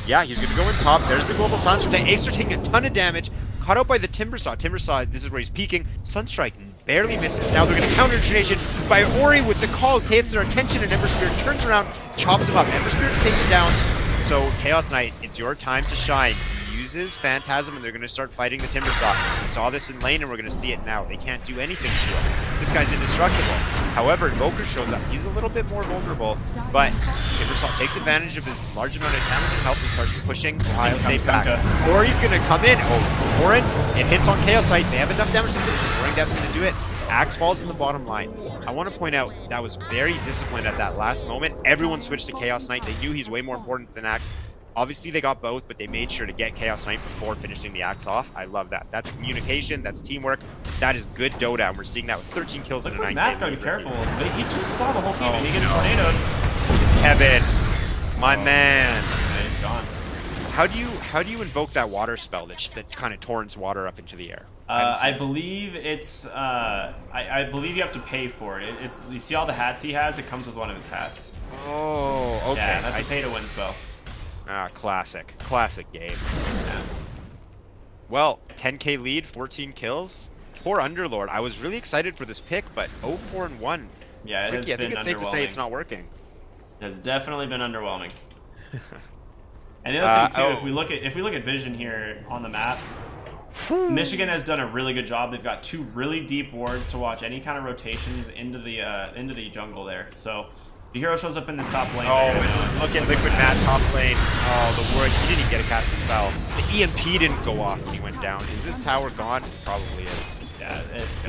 Yeah, he's gonna go in top. There's the global Sunstrike. Aexter taking a ton of damage. Caught out by the Timbersaw. Timbersaw, this is where he's peaking. Sunstrike barely misses. Now they're gonna counter Trination by Ori with the call. Takes their attention, and Ember Spirit turns around, chops him up. Ember Spirit's taken down. So Chaos Knight, it's your time to shine. He uses Phantasm, and they're gonna start fighting the Timbersaw. We saw this in lane, and we're gonna see it now. They can't do anything to him. This guy's indestructible. However, Invoker shows up. He's a little bit more vulnerable, but Timbersaw takes advantage of his large amount of damage and health and starts pushing Ohio State back. Ori's gonna come in. Oh, Torrent, it hits on Chaos Knight. They have enough damage to finish it. Roaring Death's gonna do it. Axe falls in the bottom line. I want to point out that was very disciplined at that last moment. Everyone switched to Chaos Knight. They knew he's way more important than Axe. Obviously, they got both, but they made sure to get Chaos Knight before finishing the Axe off. I love that. That's communication. That's teamwork. That is good Dota, and we're seeing that with 13 kills in a 9 game. Matt's got to be careful. He just saw the whole team, and he gets tornadoed. Kevin, my man. And he's gone. How do you invoke that water spell that kind of torrents water up into the air? I believe it's I believe you have to pay for it. It's you see all the hats he has. It comes with one of his hats. Oh, okay. Yeah, that's a pay-to-win spell. Ah, classic game. Yeah. Well, 10k lead, 14 kills. Poor Underlord. I was really excited for this pick, but 0-4-1. Yeah, it has been I think it's safe to say it's not working. It has definitely been underwhelming. And the other thing too, if we look at vision here on the map, Michigan has done a really good job. They've got 2 really deep wards to watch any kind of rotations into the jungle there. So the hero shows up in this top lane. Oh, look at Liquid Matt top lane. Oh, the ward. He didn't even get a cast the spell. The EMP didn't go off when he went down. Is this tower gone? Probably is. Yeah, it's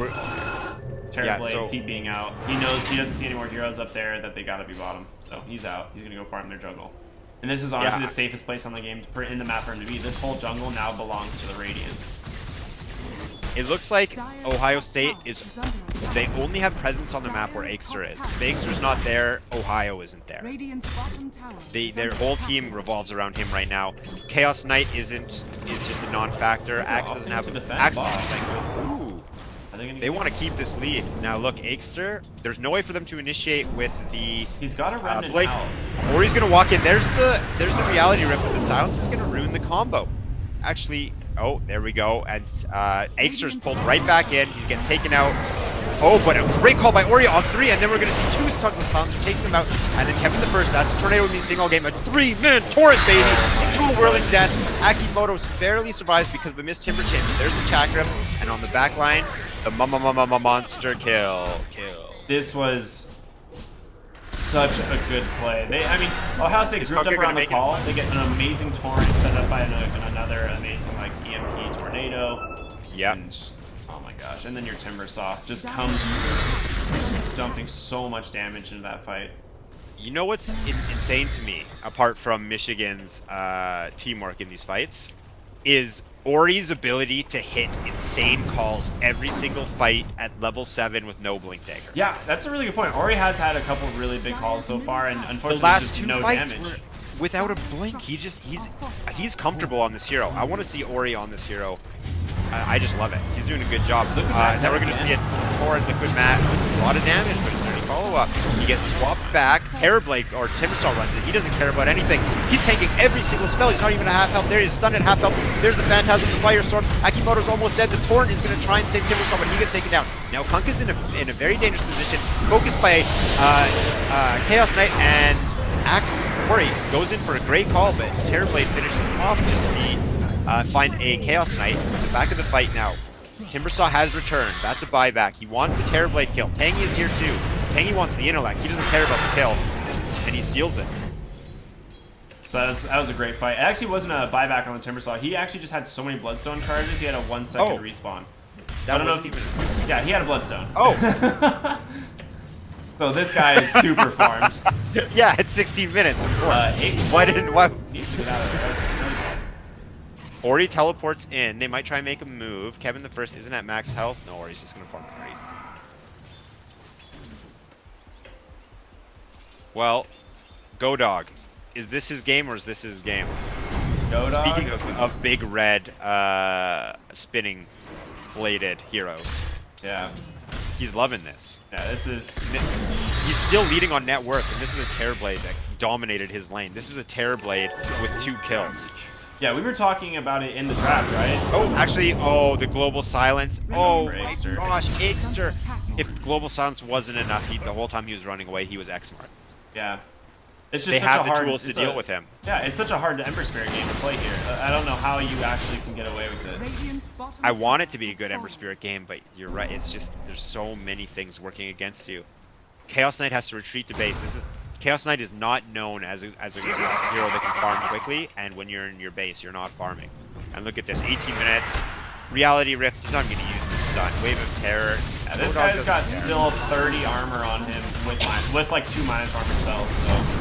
Terrorblade, T being out. He knows he doesn't see any more heroes up there, that they gotta be bottom. So he's out. He's gonna go farm their jungle. And this is honestly the safest place on the game in the map for him to be. This whole jungle now belongs to the Radiant. It looks like Ohio State they only have presence on the map where Aexter is. If Aexter's not there, Ohio isn't there. Their whole team revolves around him right now. Chaos Knight is just a non-factor. Axe doesn't have Axe. Ooh. They want to keep this lead. Now look, Aexter, there's no way for them to initiate with the He's got a remnant Blake. Or he's gonna walk in. There's the reality rip, but the silence is gonna ruin the combo. Actually, oh, there we go. And Aexter's pulled right back in. He gets taken out. Oh, but a great call by Ori on 3, and then we're going to see 2 stuns on Silencer taking them out. And then Kevin the First, that's the tornado we've been seeing all game. A 3-man torrent, baby! Into a whirling death. Akimoto barely survives because of the missed Timber Chain. There's the chakra, and on the back line, the monster kill. This was such a good play. Ohio State grouped up around the call. They get an amazing torrent set up by another amazing EMP tornado. Yep. Oh my gosh! And then your Timbersaw just comes dumping so much damage into that fight. You know what's insane to me, apart from Michigan's teamwork in these fights, is Ori's ability to hit insane calls every single fight at level 7 with no Blink Dagger. Yeah, that's a really good point. Ori has had a couple of really big calls so far, and unfortunately, the last just 2 no fights damage. were without a blink. He's comfortable on this hero. I want to see Ori on this hero. I just love it. He's doing a good job. Now we're going to see a torrent Liquid Mat with a lot of damage, but is there any follow-up? He gets swapped back. Terrorblade or Timbersaw runs it. He doesn't care about anything. He's taking every single spell. He's not even at half health. There he is, stunned at half health. There's the Phantasm, the Firestorm. Akimoto's almost dead. The torrent is going to try and save Timbersaw, but he gets taken down. Now Kunkka's in a very dangerous position. Focused by Chaos Knight, and Axe Ori goes in for a great call, but Terrorblade finishes him off just to be find a Chaos Knight at the back of the fight now. Timbersaw has returned. That's a buyback. He wants the Terrorblade kill. Tangy is here too. Tangy wants the intellect. He doesn't care about the kill, and he steals it. So that was a great fight. It actually wasn't a buyback on the Timbersaw. He actually just had so many Bloodstone charges. He had a 1-second respawn. I don't know if yeah, he had a Bloodstone. Oh. So this guy is super farmed. Yeah, it's 16 minutes, of course. Why? Needs to get out of there. Ori teleports in. They might try and make a move. Kevin the First isn't at max health. No, Ori's just going to farm great. Well, GoDog. Is this his game or is this his game? GoDog? Speaking of big red spinning bladed heroes. Yeah. He's loving this. Yeah, this is... He's still leading on net worth, and this is a Terrorblade that dominated his lane. This is a Terrorblade with 2 kills. Yeah, we were talking about it in the draft, right? Oh, actually, the Global Silence. Oh my Ixter. gosh, Ixter. If Global Silence wasn't enough, the whole time he was running away, he was X-Smart. Yeah. It's just They such have a the hard, tools to deal with him. Yeah, it's such a hard Ember Spirit game to play here. I don't know how you actually can get away with it. I want it to be a good Ember Spirit game, but you're right. It's just there's so many things working against you. Chaos Knight has to retreat to base. Chaos Knight is not known as a hero that can farm quickly, and when you're in your base, you're not farming. And look at this, 18 minutes. Reality Rift. He's not going to use the stun. Wave of Terror. Yeah, this guy's got still 30 armor on him with like 2 minus armor spells. So.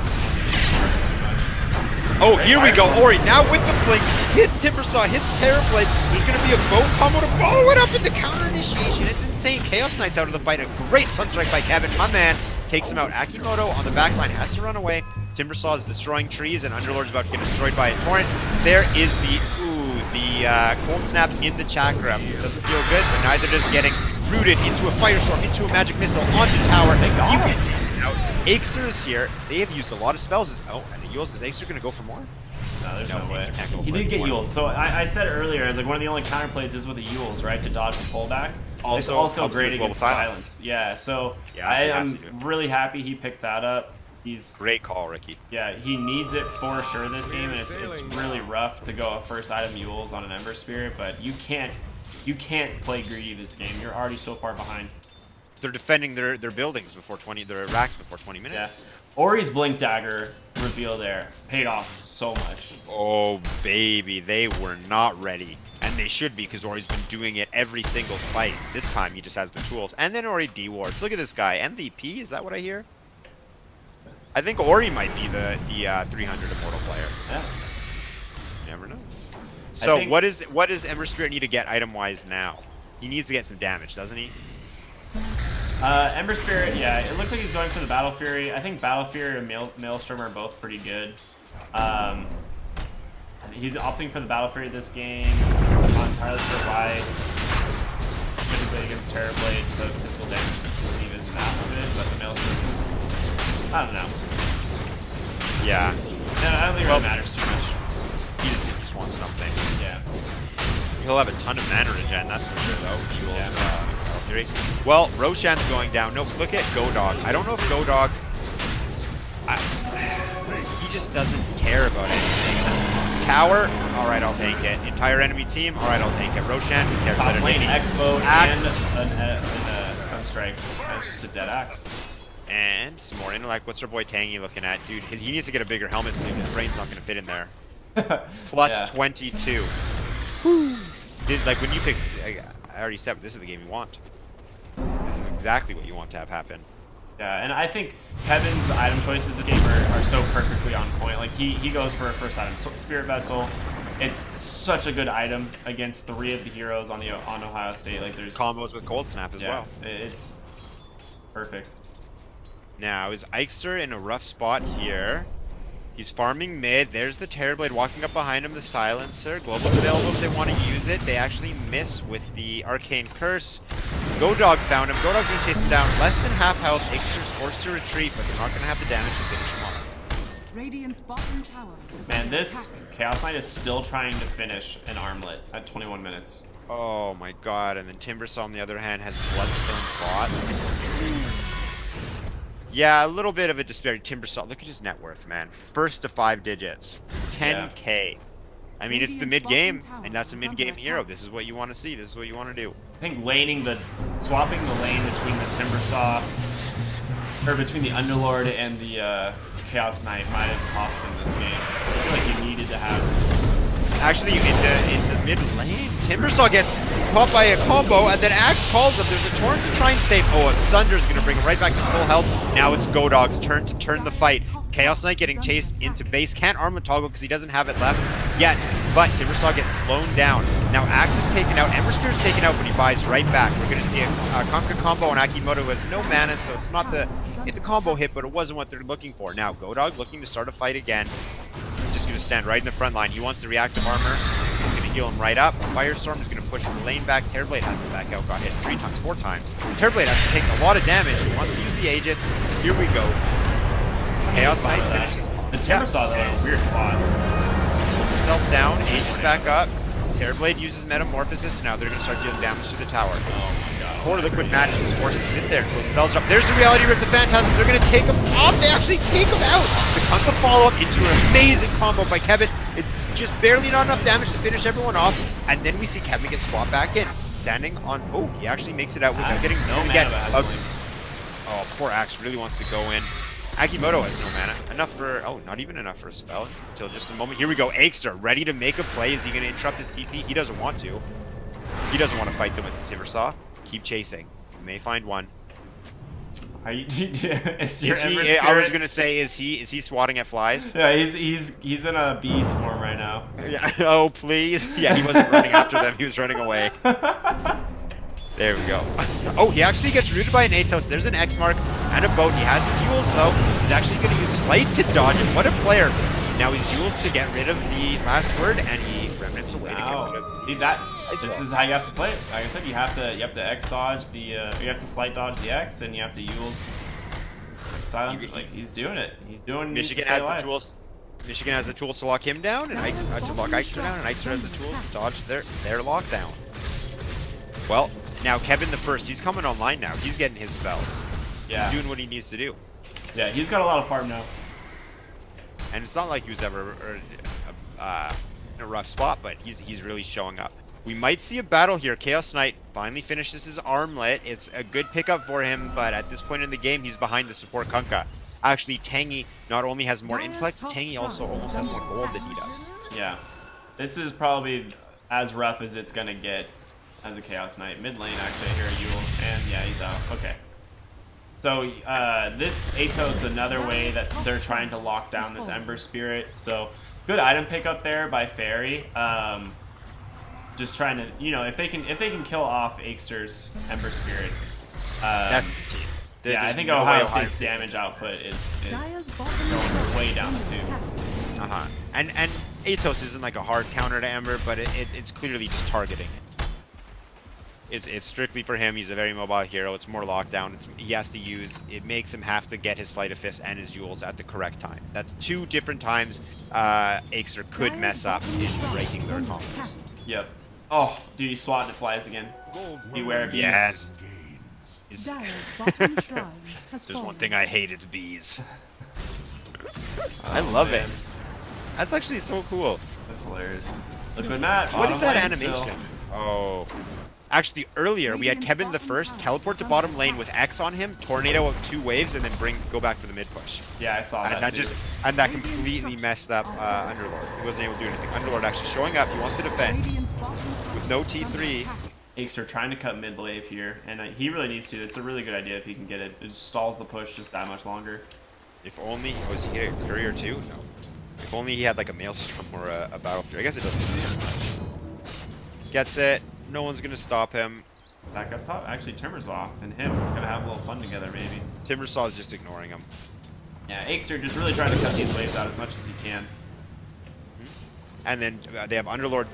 Oh, here we go. Ori now with the blink. Hits Timbersaw, hits Terrorblade. There's going to be a boat combo to follow it up with the counter initiation. It's insane. Chaos Knight's out of the fight. A great Sunstrike by Kevin. My man takes him out. Akimoto on the back line has to run away. Timbersaw is destroying trees, and Underlord's about to get destroyed by a torrent. There is the cold snap in the chakra. Doesn't feel good, but neither does getting rooted into a firestorm, into a magic missile, onto tower. They got him. Out. Ixter is here. They have used a lot of spells. Oh, and Yules, is Ixter going to go for more? No, there's no way. Can't go He for did get more. Yules. So I said earlier, as like one of the only counterplays is with the Yules, right, to dodge the pullback. It's also helps great with Global against silence. Yeah, so Yeah, I'm really happy he picked that up. He's Great call, Ricky. Yeah, he needs it for sure this game, and it's really rough to go first item Yules on an Ember Spirit, but you can't play greedy this game. You're already so far behind. They're defending their buildings before 20, their racks before 20 minutes. Yeah. Ori's Blink Dagger reveal there paid off so much. Oh, baby, they were not ready. And they should be, because Ori's been doing it every single fight. This time, he just has the tools. And then Ori D-wards. Look at this guy. MVP, is that what I hear? I think Ori might be the 300 Immortal player. Yeah. You never know. So what does Ember Spirit need to get item-wise now? He needs to get some damage, doesn't he? Ember Spirit, yeah, it looks like he's going for the Battle Fury. I think Battle Fury and Maelstrom are both pretty good. He's opting for the Battle Fury this game. I'm not entirely sure why. It's typically against Terrorblade, the physical damage team isn't that good, but the Maelstrom is... I don't know. Yeah. No, I don't think it really matters too much. He just wants something. Yeah. He'll have a ton of mana regen, that's for sure, though. Well, Roshan's going down. No, look at GoDog. I don't know if GoDog... he just doesn't care about anything. Tower, alright, I'll take it. Entire enemy team, alright, I'll take it. Roshan, who cares? Top lane, X-Boat, Axe. and a Sunstrike. That's just a dead axe. And some more intellect. What's our boy Tangy looking at? Dude, he needs to get a bigger helmet soon. His brain's not going to fit in there. Plus 22. Like, when you pick... I already said, this is the game you want. This is exactly what you want to have happen. Yeah, and I think Kevin's item choices this game are so perfectly on point. Like, he goes for a first item. So, Spirit Vessel, it's such a good item against 3 of the heroes on Ohio State. Like, there's... Combos with Cold Snap as well. It's perfect. Now, is Ixter in a rough spot here? He's farming mid. There's the Terrorblade walking up behind him, the Silencer. Global's available if they want to use it. They actually miss with the Arcane Curse. GoDog found him. GoDog's going to chase him down. Less than half health. Ixter's forced to retreat, but they're not going to have the damage to finish him off. Radiant's bottom tower is Man, under this attack. Chaos Knight is still trying to finish an armlet at 21 minutes. Oh my god, and then Timbersaw on the other hand has Bloodstone bots. Yeah, a little bit of a disparity. Timbersaw, look at his net worth, man. First to 5 digits. 10k. I mean, it's the mid-game, and that's a mid-game hero. This is what you want to see. This is what you want to do. I think swapping the lane between the Timbersaw, or between the Underlord and the Chaos Knight might have cost them this game. I feel like you needed to have... Actually, in the mid lane, Timbersaw gets caught by a combo, and then Axe calls him. There's a torrent to try and save. Oh, a Sunder's going to bring him right back to full health. Now it's GoDog's turn to turn the fight. Chaos Knight getting chased into base. Can't arm the toggle because he doesn't have it left yet. But Timbersaw gets slowed down. Now Axe is taken out. Ember Spear's taken out, but he buys right back. We're going to see a Conquer combo on Akimoto, who has no mana, so it's not the combo hit, but it wasn't what they're looking for. Now Godog looking to start a fight again. Just going to stand right in the front line. He wants the reactive armor. So he's going to heal him right up. Firestorm is going to push the lane back. Terrorblade has to back out. Got hit 4 times. Terrorblade actually taking a lot of damage. He wants to use the Aegis. Here we go. Chaos Knight finishes. The Timbersaw though, in a weird spot. Pulls himself down. Aegis back up. Terrorblade uses Metamorphosis. Now they're going to start dealing damage to the tower. Poor Liquid Magic is forced to sit there. Close spells up. There's the Reality Rift, the Phantasm. They're going to take him off. They actually take him out. The Kunkka follow-up into an amazing combo by Kevin. It's just barely not enough damage to finish everyone off. And then we see Kevin get swapped back in. Standing on... Oh, he actually makes it out without getting... No mana. Oh, poor Axe really wants to go in. Akimoto has no mana. Enough for... Oh, not even enough for a spell. Until just a moment. Here we go. Aegster ready to make a play. Is he going to interrupt his TP? He doesn't want to. He doesn't want to fight them with the Timbersaw. Keep chasing. You may find one. Are you? Is your I was gonna say, is he swatting at flies? Yeah, he's in a bee swarm right now. Yeah. Oh please. Yeah, he wasn't running after them. He was running away. There we go. Oh, he actually gets rooted by an Atos. There's an X mark and a boat. He has his Yules though. He's actually going to use Slight to dodge it. What a player! Now he's Yules to get rid of the last word, and he remnants away to get rid of. See that? This is how you have to play it. Like I said, you have to X dodge the you have to slight dodge the X, and you have to use silence. Like he's doing it. He's doing. Michigan has the tools. Michigan has the tools to lock him down, and to lock Eichster down, and Eichster has the tools to dodge their lockdown. Well, now Kevin the First, he's coming online now. He's getting his spells. Yeah. He's doing what he needs to do. Yeah, he's got a lot of farm now. And it's not like he was ever in a rough spot, but he's really showing up. We might see a battle here. Chaos Knight finally finishes his armlet. It's a good pickup for him, but at this point in the game, he's behind the support Kunkka. Actually, Tangy not only has more intellect, Tangy also almost has more gold than he does. Yeah. This is probably as rough as it's going to get as a Chaos Knight. Mid lane, actually, I hear a Yules, and yeah, he's out. Okay. So, this Atos, another way that they're trying to lock down this Ember Spirit. So, good item pickup there by Fairy. Just trying to, you know, if they can kill off Aegster's Ember Spirit. That's the key. Yeah, I think Ohio State's damage output is going way down the tube. And Atos isn't like a hard counter to Ember, but it's clearly just targeting it. It's strictly for him. He's a very mobile hero. It's more lockdown. He has to use. It makes him have to get his Sleight of Fist and his Yules at the correct time. That's 2 different times Aegster could mess up in breaking their combos. Yep. Oh, dude, he's swatting at flies again. Beware of bees. Yes. There's There's one thing I hate, it's bees. I love it. That's actually so cool. That's hilarious. Liquid Matt. What is that animation? Still. Oh. Actually, earlier we had Kevin the First teleport to bottom lane with X on him, tornado of 2 waves, and then go back for the mid push. Yeah, I saw that. And that completely messed up Underlord. He wasn't able to do anything. Underlord actually showing up. He wants to defend with no T3. Aegster trying to cut mid wave here, and he really needs to. It's a really good idea if he can get it. It just stalls the push just that much longer. If only was he get a courier too? No. If only he had like a Maelstrom or a Battle Fury. I guess it doesn't do as much. Gets it. No one's gonna stop him. Back up top. Actually, Timbersaw and him gonna have a little fun together, maybe. Timbersaw is just ignoring him. Yeah, Aegster just really trying to cut these waves out as much as he can. And then they have Underlord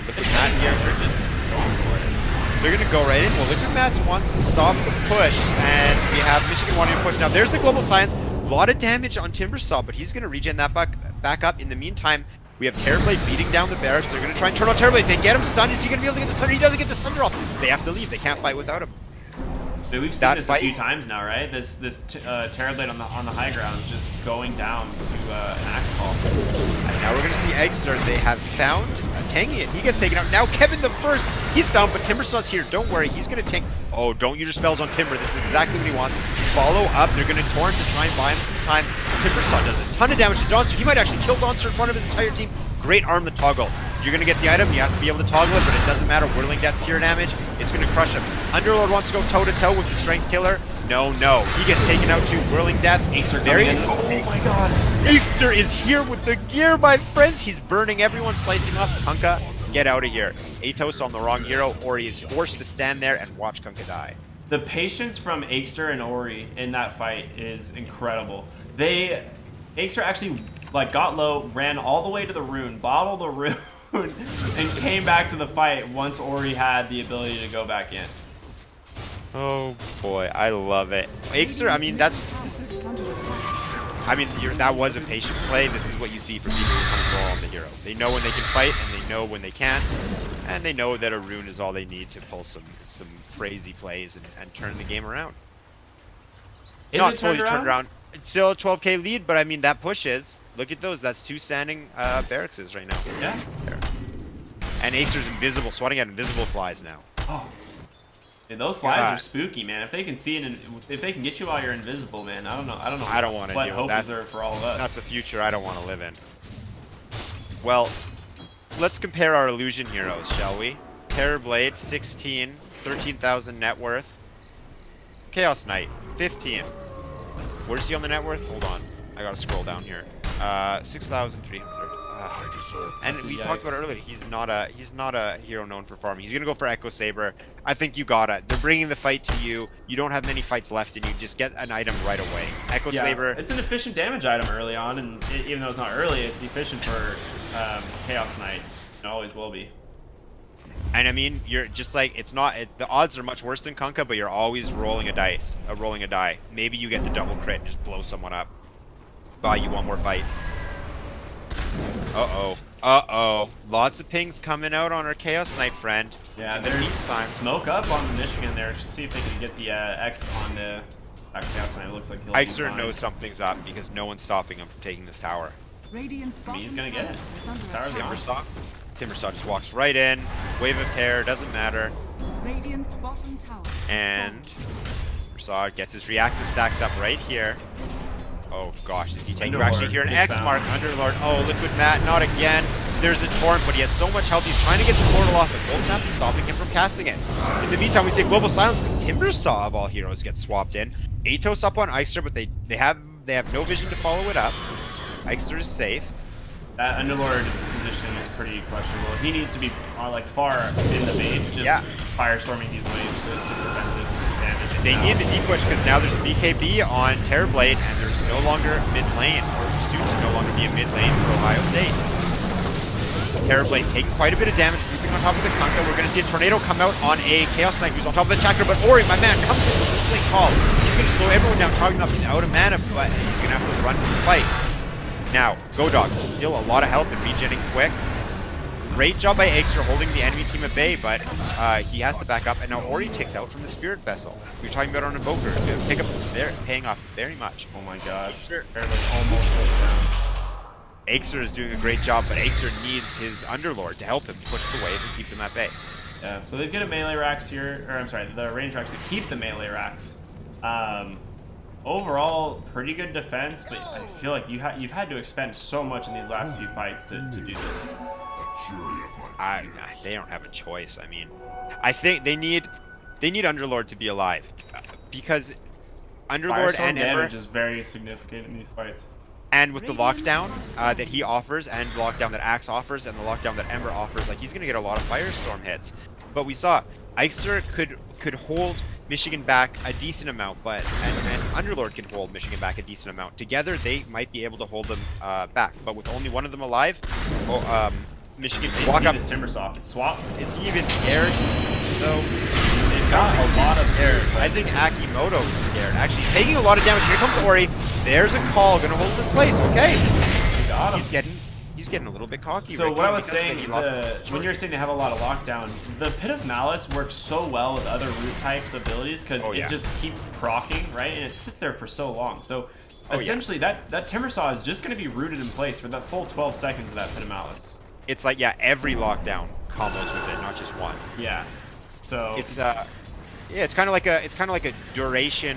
Liquid Mat here. They're just going for it. They're gonna go right in. Well, Liquid Mat wants to stop the push, and we have Michigan wanting to push. Now there's the Global Science. A lot of damage on Timbersaw, but he's gonna regen that back up. In the meantime, we have Terrorblade beating down the barracks. They're going to try and turn on Terrorblade. They get him stunned. Is he going to be able to get the Sunder? He doesn't get the Sunder off. They have to leave. They can't fight without him. Dude, we've seen this a few times now, right? This Terrorblade on the high ground is just going down to an Axe Call. And now we're going to see Eggster. They have found Tangy, and he gets taken out. Now Kevin the First, he's found, but Timbersaw's here. Don't worry, he's going to tank. Oh, don't use your spells on Timber. This is exactly what he wants. Follow up. They're going to Torrent to try and buy him some time. Timbersaw does a ton of damage to Donster. He might actually kill Donster in front of his entire team. Great arm the toggle. You're going to get the item, you have to be able to toggle it, but it doesn't matter. Whirling Death, pure damage, it's going to crush him. Underlord wants to go toe-to-toe with the Strength Killer. No. He gets taken out too. Whirling Death. Acer coming in. Oh my god. Acer is here with the gear, my friends. He's burning everyone, slicing off. Kunkka, get out of here. Atos on the wrong hero. Ori is forced to stand there and watch Kunkka die. The patience from Acer and Ori in that fight is incredible. Acer actually like got low, ran all the way to the rune, bottled the rune, and came back to the fight once Ori had the ability to go back in. Oh boy, I love it. Acer, I mean, that was a patient play. This is what you see from people who control on the hero. They know when they can fight, and they know when they can't, and they know that a rune is all they need to pull some crazy plays and turn the game around. Not totally turned around. It's still a 12k lead, but I mean, that pushes. Look at those. That's 2 standing barracks right now. Yeah. There. And Acer's invisible, swatting at invisible flies now. Oh. And those flies are spooky, man. If they can see it, if they can get you while you're invisible, man, I don't know. I don't want to what hope is there for all of us. That's the future I don't want to live in. Well, let's compare our illusion heroes, shall we? Terrorblade, 16, 13,000 net worth. Chaos Knight, 15. Where's he on the net worth? Hold on, I gotta scroll down here. 6,300. And we talked about it earlier. He's not a hero known for farming. He's gonna go for Echo Saber. I think you got it. They're bringing the fight to you. You don't have many fights left in you. Just get an item right away. Echo Saber. It's an efficient damage item early on, and even though it's not early, it's efficient for Chaos Knight. It always will be. And I mean, you're just like, the odds are much worse than Kunkka, but you're always rolling a die. Maybe you get the double crit and just blow someone up. Buy you one more fight. Uh-oh. Lots of pings coming out on our Chaos Knight friend. Yeah, there's smoke up on the Michigan there. Just see if they can get the X on the Chaos Knight. It looks like he'll be Ixer fine. knows something's up because no one's stopping him from taking this tower. I mean, he's gonna get it. Timbersaw just walks right in. Wave of Terror, doesn't matter. And Timbersaw gets his reactive stacks up right here. Oh gosh, does he take? We're actually here an X mark. Underlord. Oh, Liquid Mat, not again. There's the Torrent, but he has so much health. He's trying to get the portal off, but Cold Snap is stopping him from casting it. In the meantime, we see a Global Silence because Timbersaw of all heroes gets swapped in. Atos up on Ixer, but they have no vision to follow it up. Ixer is safe. That Underlord positioning is pretty questionable. He needs to be like far in the base, just firestorming these waves to prevent this damage. They need the deep push because now there's a BKB on Terrorblade, and there's no longer mid lane, or soon to no longer be a mid lane for Ohio State. Terrorblade taking quite a bit of damage, creeping on top of the Kunkka. We're going to see a tornado come out on a Chaos Knight who's on top of the Chakra, but Ori, my man, comes in with a blink call. He's going to slow everyone down, chopping up. He's out of mana, but he's going to have to run from the fight. Now, Godog, still a lot of health and regenning quick. Great job by Acer holding the enemy team at bay, but he has to back up. And now Ori takes out from the Spirit Vessel. We were talking about on Invoker. Pick up there, paying off very much. Oh my gosh. Almost goes down. Acer is doing a great job, but Acer needs his Underlord to help him push the waves and keep them at bay. Yeah, so they've got a melee racks here, or I'm sorry, the range racks that keep the melee racks. Overall, pretty good defense, but I feel like you've had to expend so much in these last few fights to do this. They don't have a choice. I mean, I think they need Underlord to be alive because Underlord and Ember damage is very significant in these fights. And with the lockdown that he offers, and the lockdown that Axe offers, and the lockdown that Ember offers, like he's gonna get a lot of Firestorm hits. But we saw Ixer could hold Michigan back a decent amount, but and Underlord can hold Michigan back a decent amount. Together, they might be able to hold them back. But with only one of them alive, Michigan can walk up. This Timbersaw swap. Is he even scared? So they've got a lot of air. I think Akimoto is scared. Actually, taking a lot of damage. Here comes Ori. There's a call, gonna hold him in place. Okay. He got him. He's getting a little bit cocky. So right what now I was saying, when you were saying they have a lot of lockdown, the Pit of Malice works so well with other root types abilities because it just keeps proccing, right? And it sits there for so long. So essentially that Timbersaw is just going to be rooted in place for that full 12 seconds of that Pit of Malice. It's like, every lockdown combos with it, not just one. Yeah. So it's Yeah, it's kind of like a duration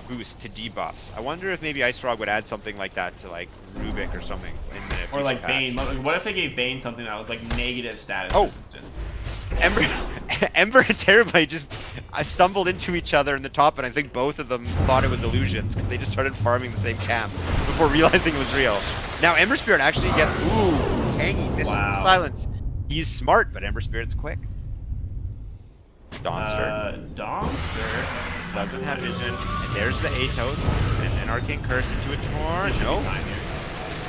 boost to debuffs. I wonder if maybe Ice Frog would add something like that to like Rubik or something in the future Or like patch. Bane. What if they gave Bane something that was like negative status Oh. resistance? Ember and Terrorblade just stumbled into each other in the top, and I think both of them thought it was illusions because they just started farming the same camp before realizing it was real. Now Ember Spirit actually gets tangy, misses the silence. He's smart, but Ember Spirit's quick. Dawnster doesn't have vision, and there's the Atos and an Arcane Curse into a Torn. No.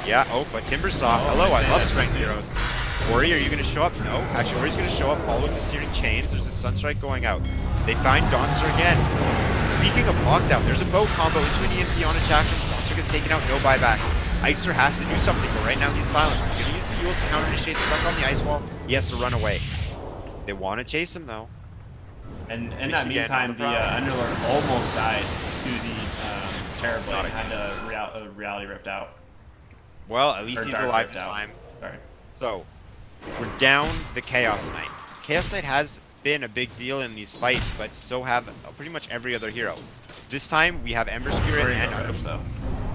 Yeah. Oh, but Timbersaw. Hello, I love Strength Heroes. Ori, are you going to show up? No. Actually, Ori's going to show up following the Searing Chains. There's a Sunstrike going out. They find Dawnster again. Speaking of lockdown, there's a bow combo into an EMP on a Chakram. Dawnster gets taken out, no buyback. Ixer has to do something, but right now he's silenced. He's going to use the fuels to counter-initiate, stuck on the ice wall. He has to run away. They want to chase him, though. And in that meantime, the Underlord almost died to the Terrorblade and had a reality ripped out. Well, at least he's alive this time. Sorry. So, we're down the Chaos Knight. Chaos Knight has been a big deal in these fights, but so have pretty much every other hero. This time, we have Ember Spirit and Underlord, though.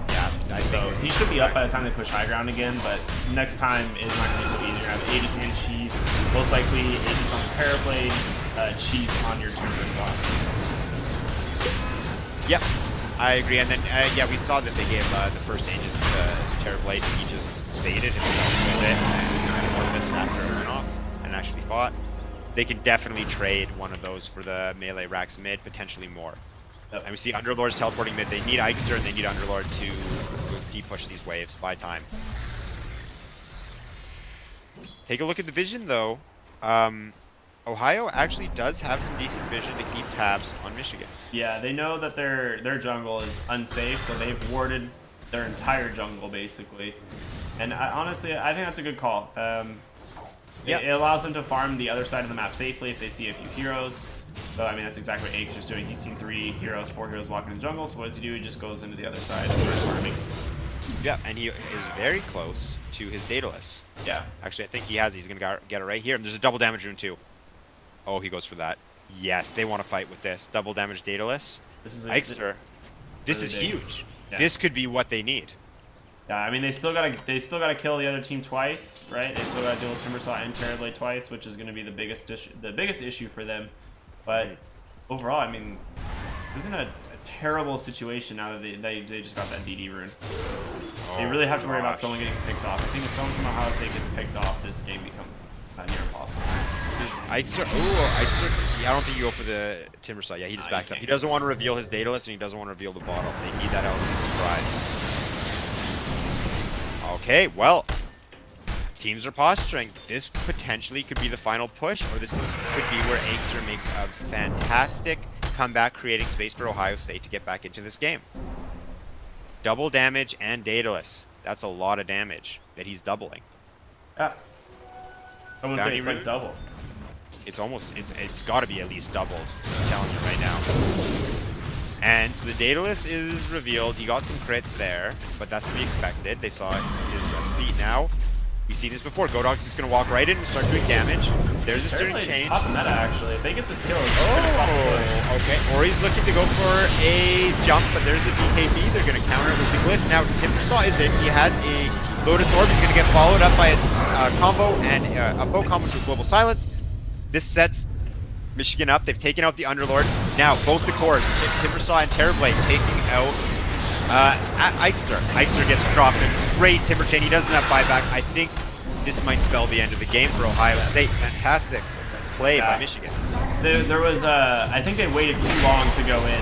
Yeah, I think he should be up by the time they push high ground again, but next time is not going to be so easy. You're going to have Aegis and Cheese, most likely Aegis on the Terrorblade, Cheese on your Timbersaw. Yep, I agree. And then, yeah, we saw that they gave the first Aegis to Terrorblade, and he just baited himself with it and kind of won this after it went off and actually fought. They can definitely trade one of those for the melee racks mid, potentially more. Yep. And we see Underlords teleporting mid. They need Ixer and they need Underlord to de-push these waves. Buy time. Take a look at the vision, though. Ohio actually does have some decent vision to keep tabs on Michigan. Yeah, they know that their jungle is unsafe, so they've warded their entire jungle, basically. And honestly, I think that's a good call. It allows them to farm the other side of the map safely if they see a few heroes. So, I mean, that's exactly what Aegis is doing. He's seen 4 heroes walking in the jungle, so what does he do? He just goes into the other side and starts farming. Yeah, and he is very close to his Daedalus. Yeah. Actually, I think he's going to get it right here. And there's a double damage rune, too. Oh, he goes for that. Yes, they want to fight with this. Double damage Daedalus. This is Ixer. This is huge. Yeah. This could be what they need. Yeah, I mean, they still gotta kill the other team twice, right? They still gotta deal with Timbersaw and Terrorblade twice, which is gonna be the biggest issue for them. But overall, I mean, this isn't a terrible situation now that they just got that DD rune. They really have to worry about someone getting picked off. I think if someone from Ohio State gets picked off, this game becomes near impossible. Ixer, I don't think you go for the Timbersaw. Yeah, he just backs up. He doesn't want to reveal his Daedalus, and he doesn't want to reveal the bottle. They need that element of surprise. Okay, well, teams are posturing. This potentially could be the final push, or this could be where Ixer makes a fantastic comeback, creating space for Ohio State to get back into this game. Double damage and Daedalus. That's a lot of damage that he's doubling. Yeah. I wouldn't say it's like double. It's almost, it's got to be at least doubled. I'm telling you right now. And so the Daedalus is revealed. He got some crits there, but that's to be expected. They saw his recipe. Now, we've seen this before. Godog's just going to walk right in and start doing damage. There's a Searing Chain. Top meta, actually. If they get this kill, okay. Ori's looking to go for a jump, but there's the BKB. They're going to counter it with the Glyph. Now, Timbersaw is in. He has a Lotus Orb. He's going to get followed up by a combo and a bow combo to Global Silence. This sets Michigan up. They've taken out the Underlord. Now, both the cores, Timbersaw and Terrorblade, taking out Ixer. Ixer gets dropped. A great Timber Chain. He doesn't have buyback. I think this might spell the end of the game for Ohio State. Fantastic play by Michigan. There was, I think they waited too long to go in.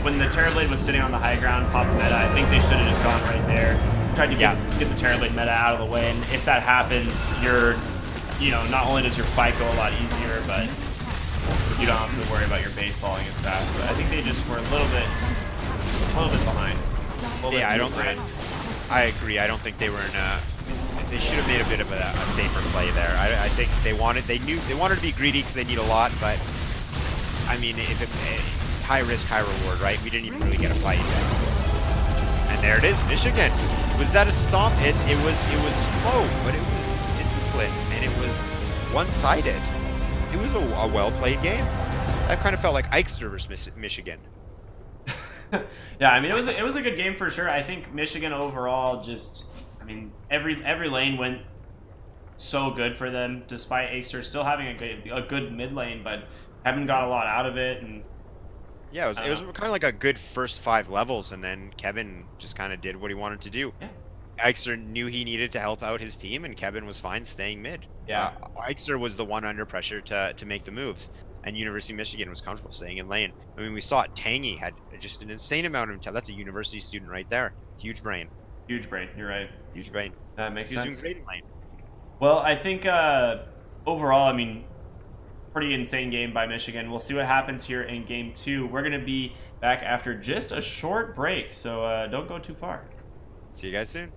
When the Terrorblade was sitting on the high ground, popped meta, I think they should have just gone right there. Tried to get the Terrorblade meta out of the way, and if that happens, not only does your fight go a lot easier, but you don't have to worry about your base falling as fast. So I think they just were a little bit behind. I agree. I don't think they were in a. They should have made a bit of a safer play there. I think they wanted to be greedy because they need a lot, but I mean, if it, high risk, high reward, right? We didn't even really get a fight. And there it is, Michigan. Was that a stomp? It was slow, but it was disciplined, and it was one-sided. It was a well-played game. That kind of felt like Eichster versus Michigan. Yeah, I mean it was a good game for sure. I think Michigan overall just, I mean every lane went so good for them, despite Aikster still having a good mid lane, but haven't got a lot out of it. And yeah, it was kind of like a good first 5 levels, and then Kevin just kind of did what he wanted to do. Yeah. Eichster knew he needed to help out his team, and Kevin was fine staying mid. Yeah. Eichster was the one under pressure to make the moves, and University of Michigan was comfortable staying in lane. I mean, we saw it. Tangy had just an insane amount of intel. That's a university student right there. Huge brain. Huge brain. You're right. Huge brain. That makes He was sense. doing great in lane. Well, I think overall, I mean, pretty insane game by Michigan. We'll see what happens here in game 2. We're going to be back after just a short break, so don't go too far. See you guys soon.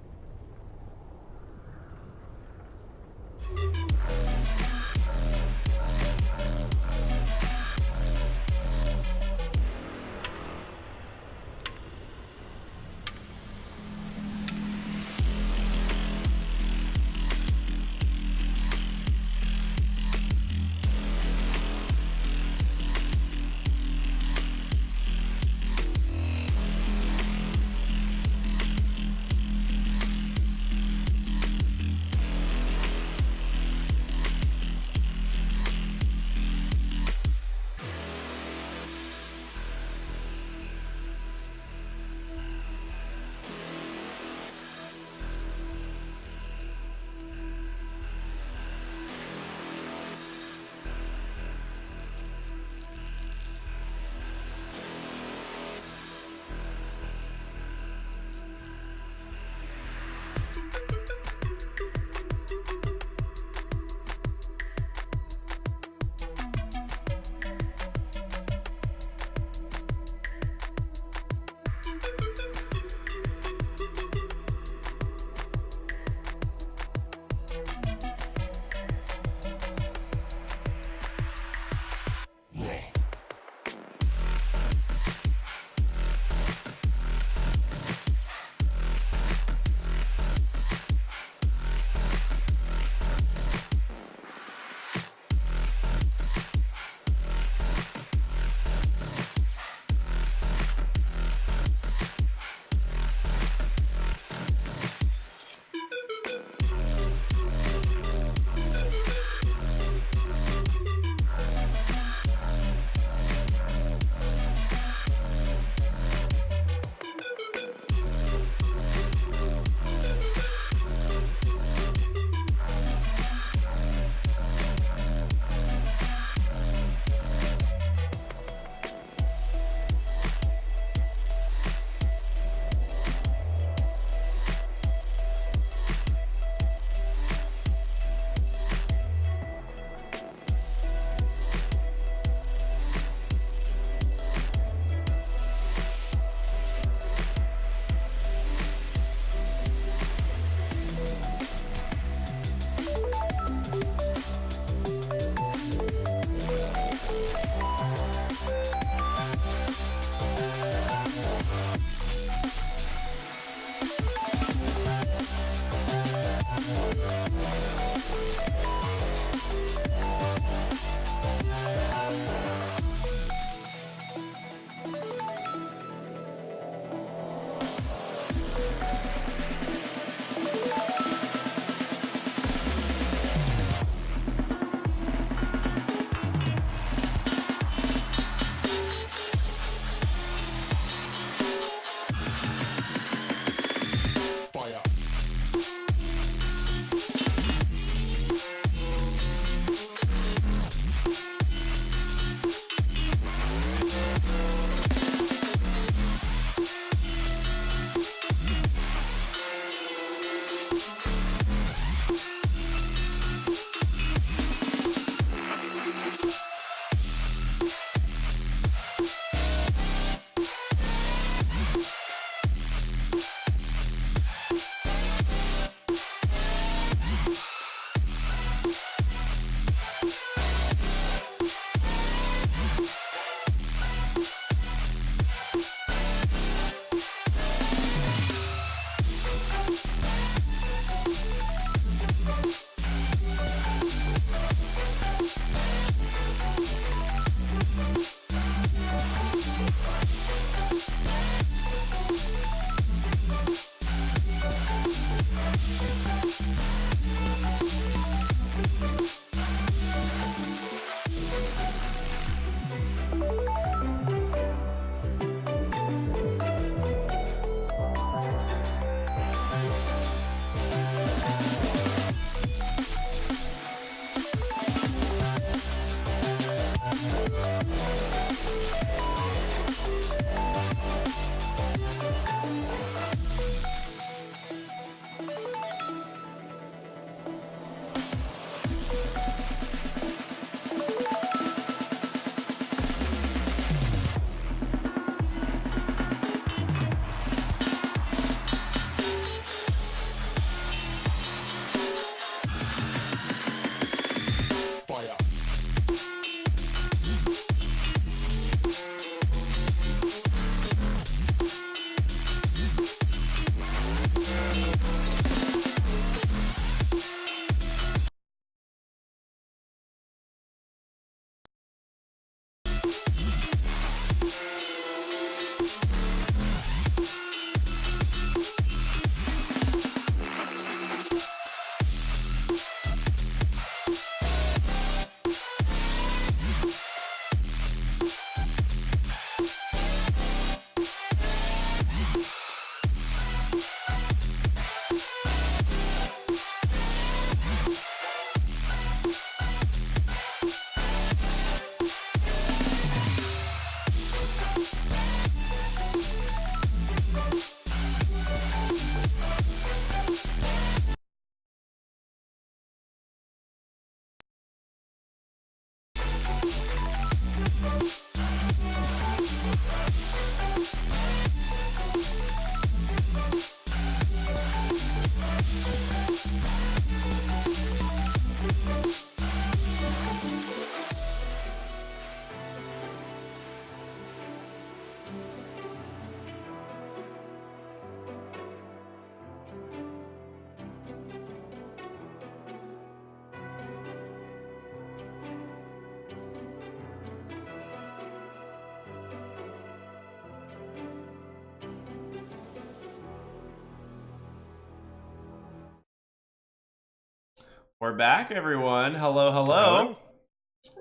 We're back, everyone. Hello, hello. Hello.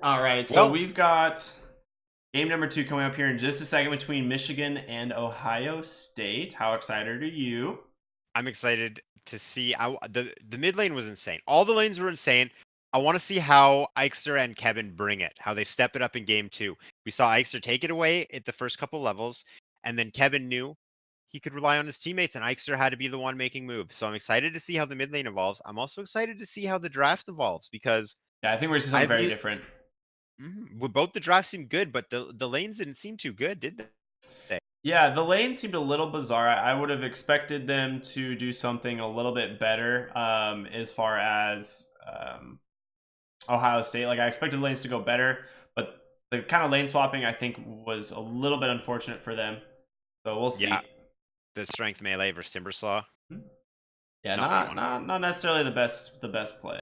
All right, so Well- we've got game number 2 coming up here in just a second between Michigan and Ohio State. How excited are you? I'm excited to see. The mid lane was insane. All the lanes were insane. I want to see how Eichster and Kevin bring it, how they step it up in game 2. We saw Eichster take it away at the first couple levels, and then Kevin knew he could rely on his teammates, and Eichster had to be the one making moves. So I'm excited to see how the mid lane evolves. I'm also excited to see how the draft evolves because Yeah, I think we're just something very different. Well, both the drafts seemed good, but the lanes didn't seem too good, did they? Yeah, the lane seemed a little bizarre. I would have expected them to do something a little bit better as far as Ohio State. Like, I expected lanes to go better, but the kind of lane swapping, I think, was a little bit unfortunate for them. So we'll see. Yeah. The strength melee versus Timbersaw. Yeah, Not what you not necessarily the best play.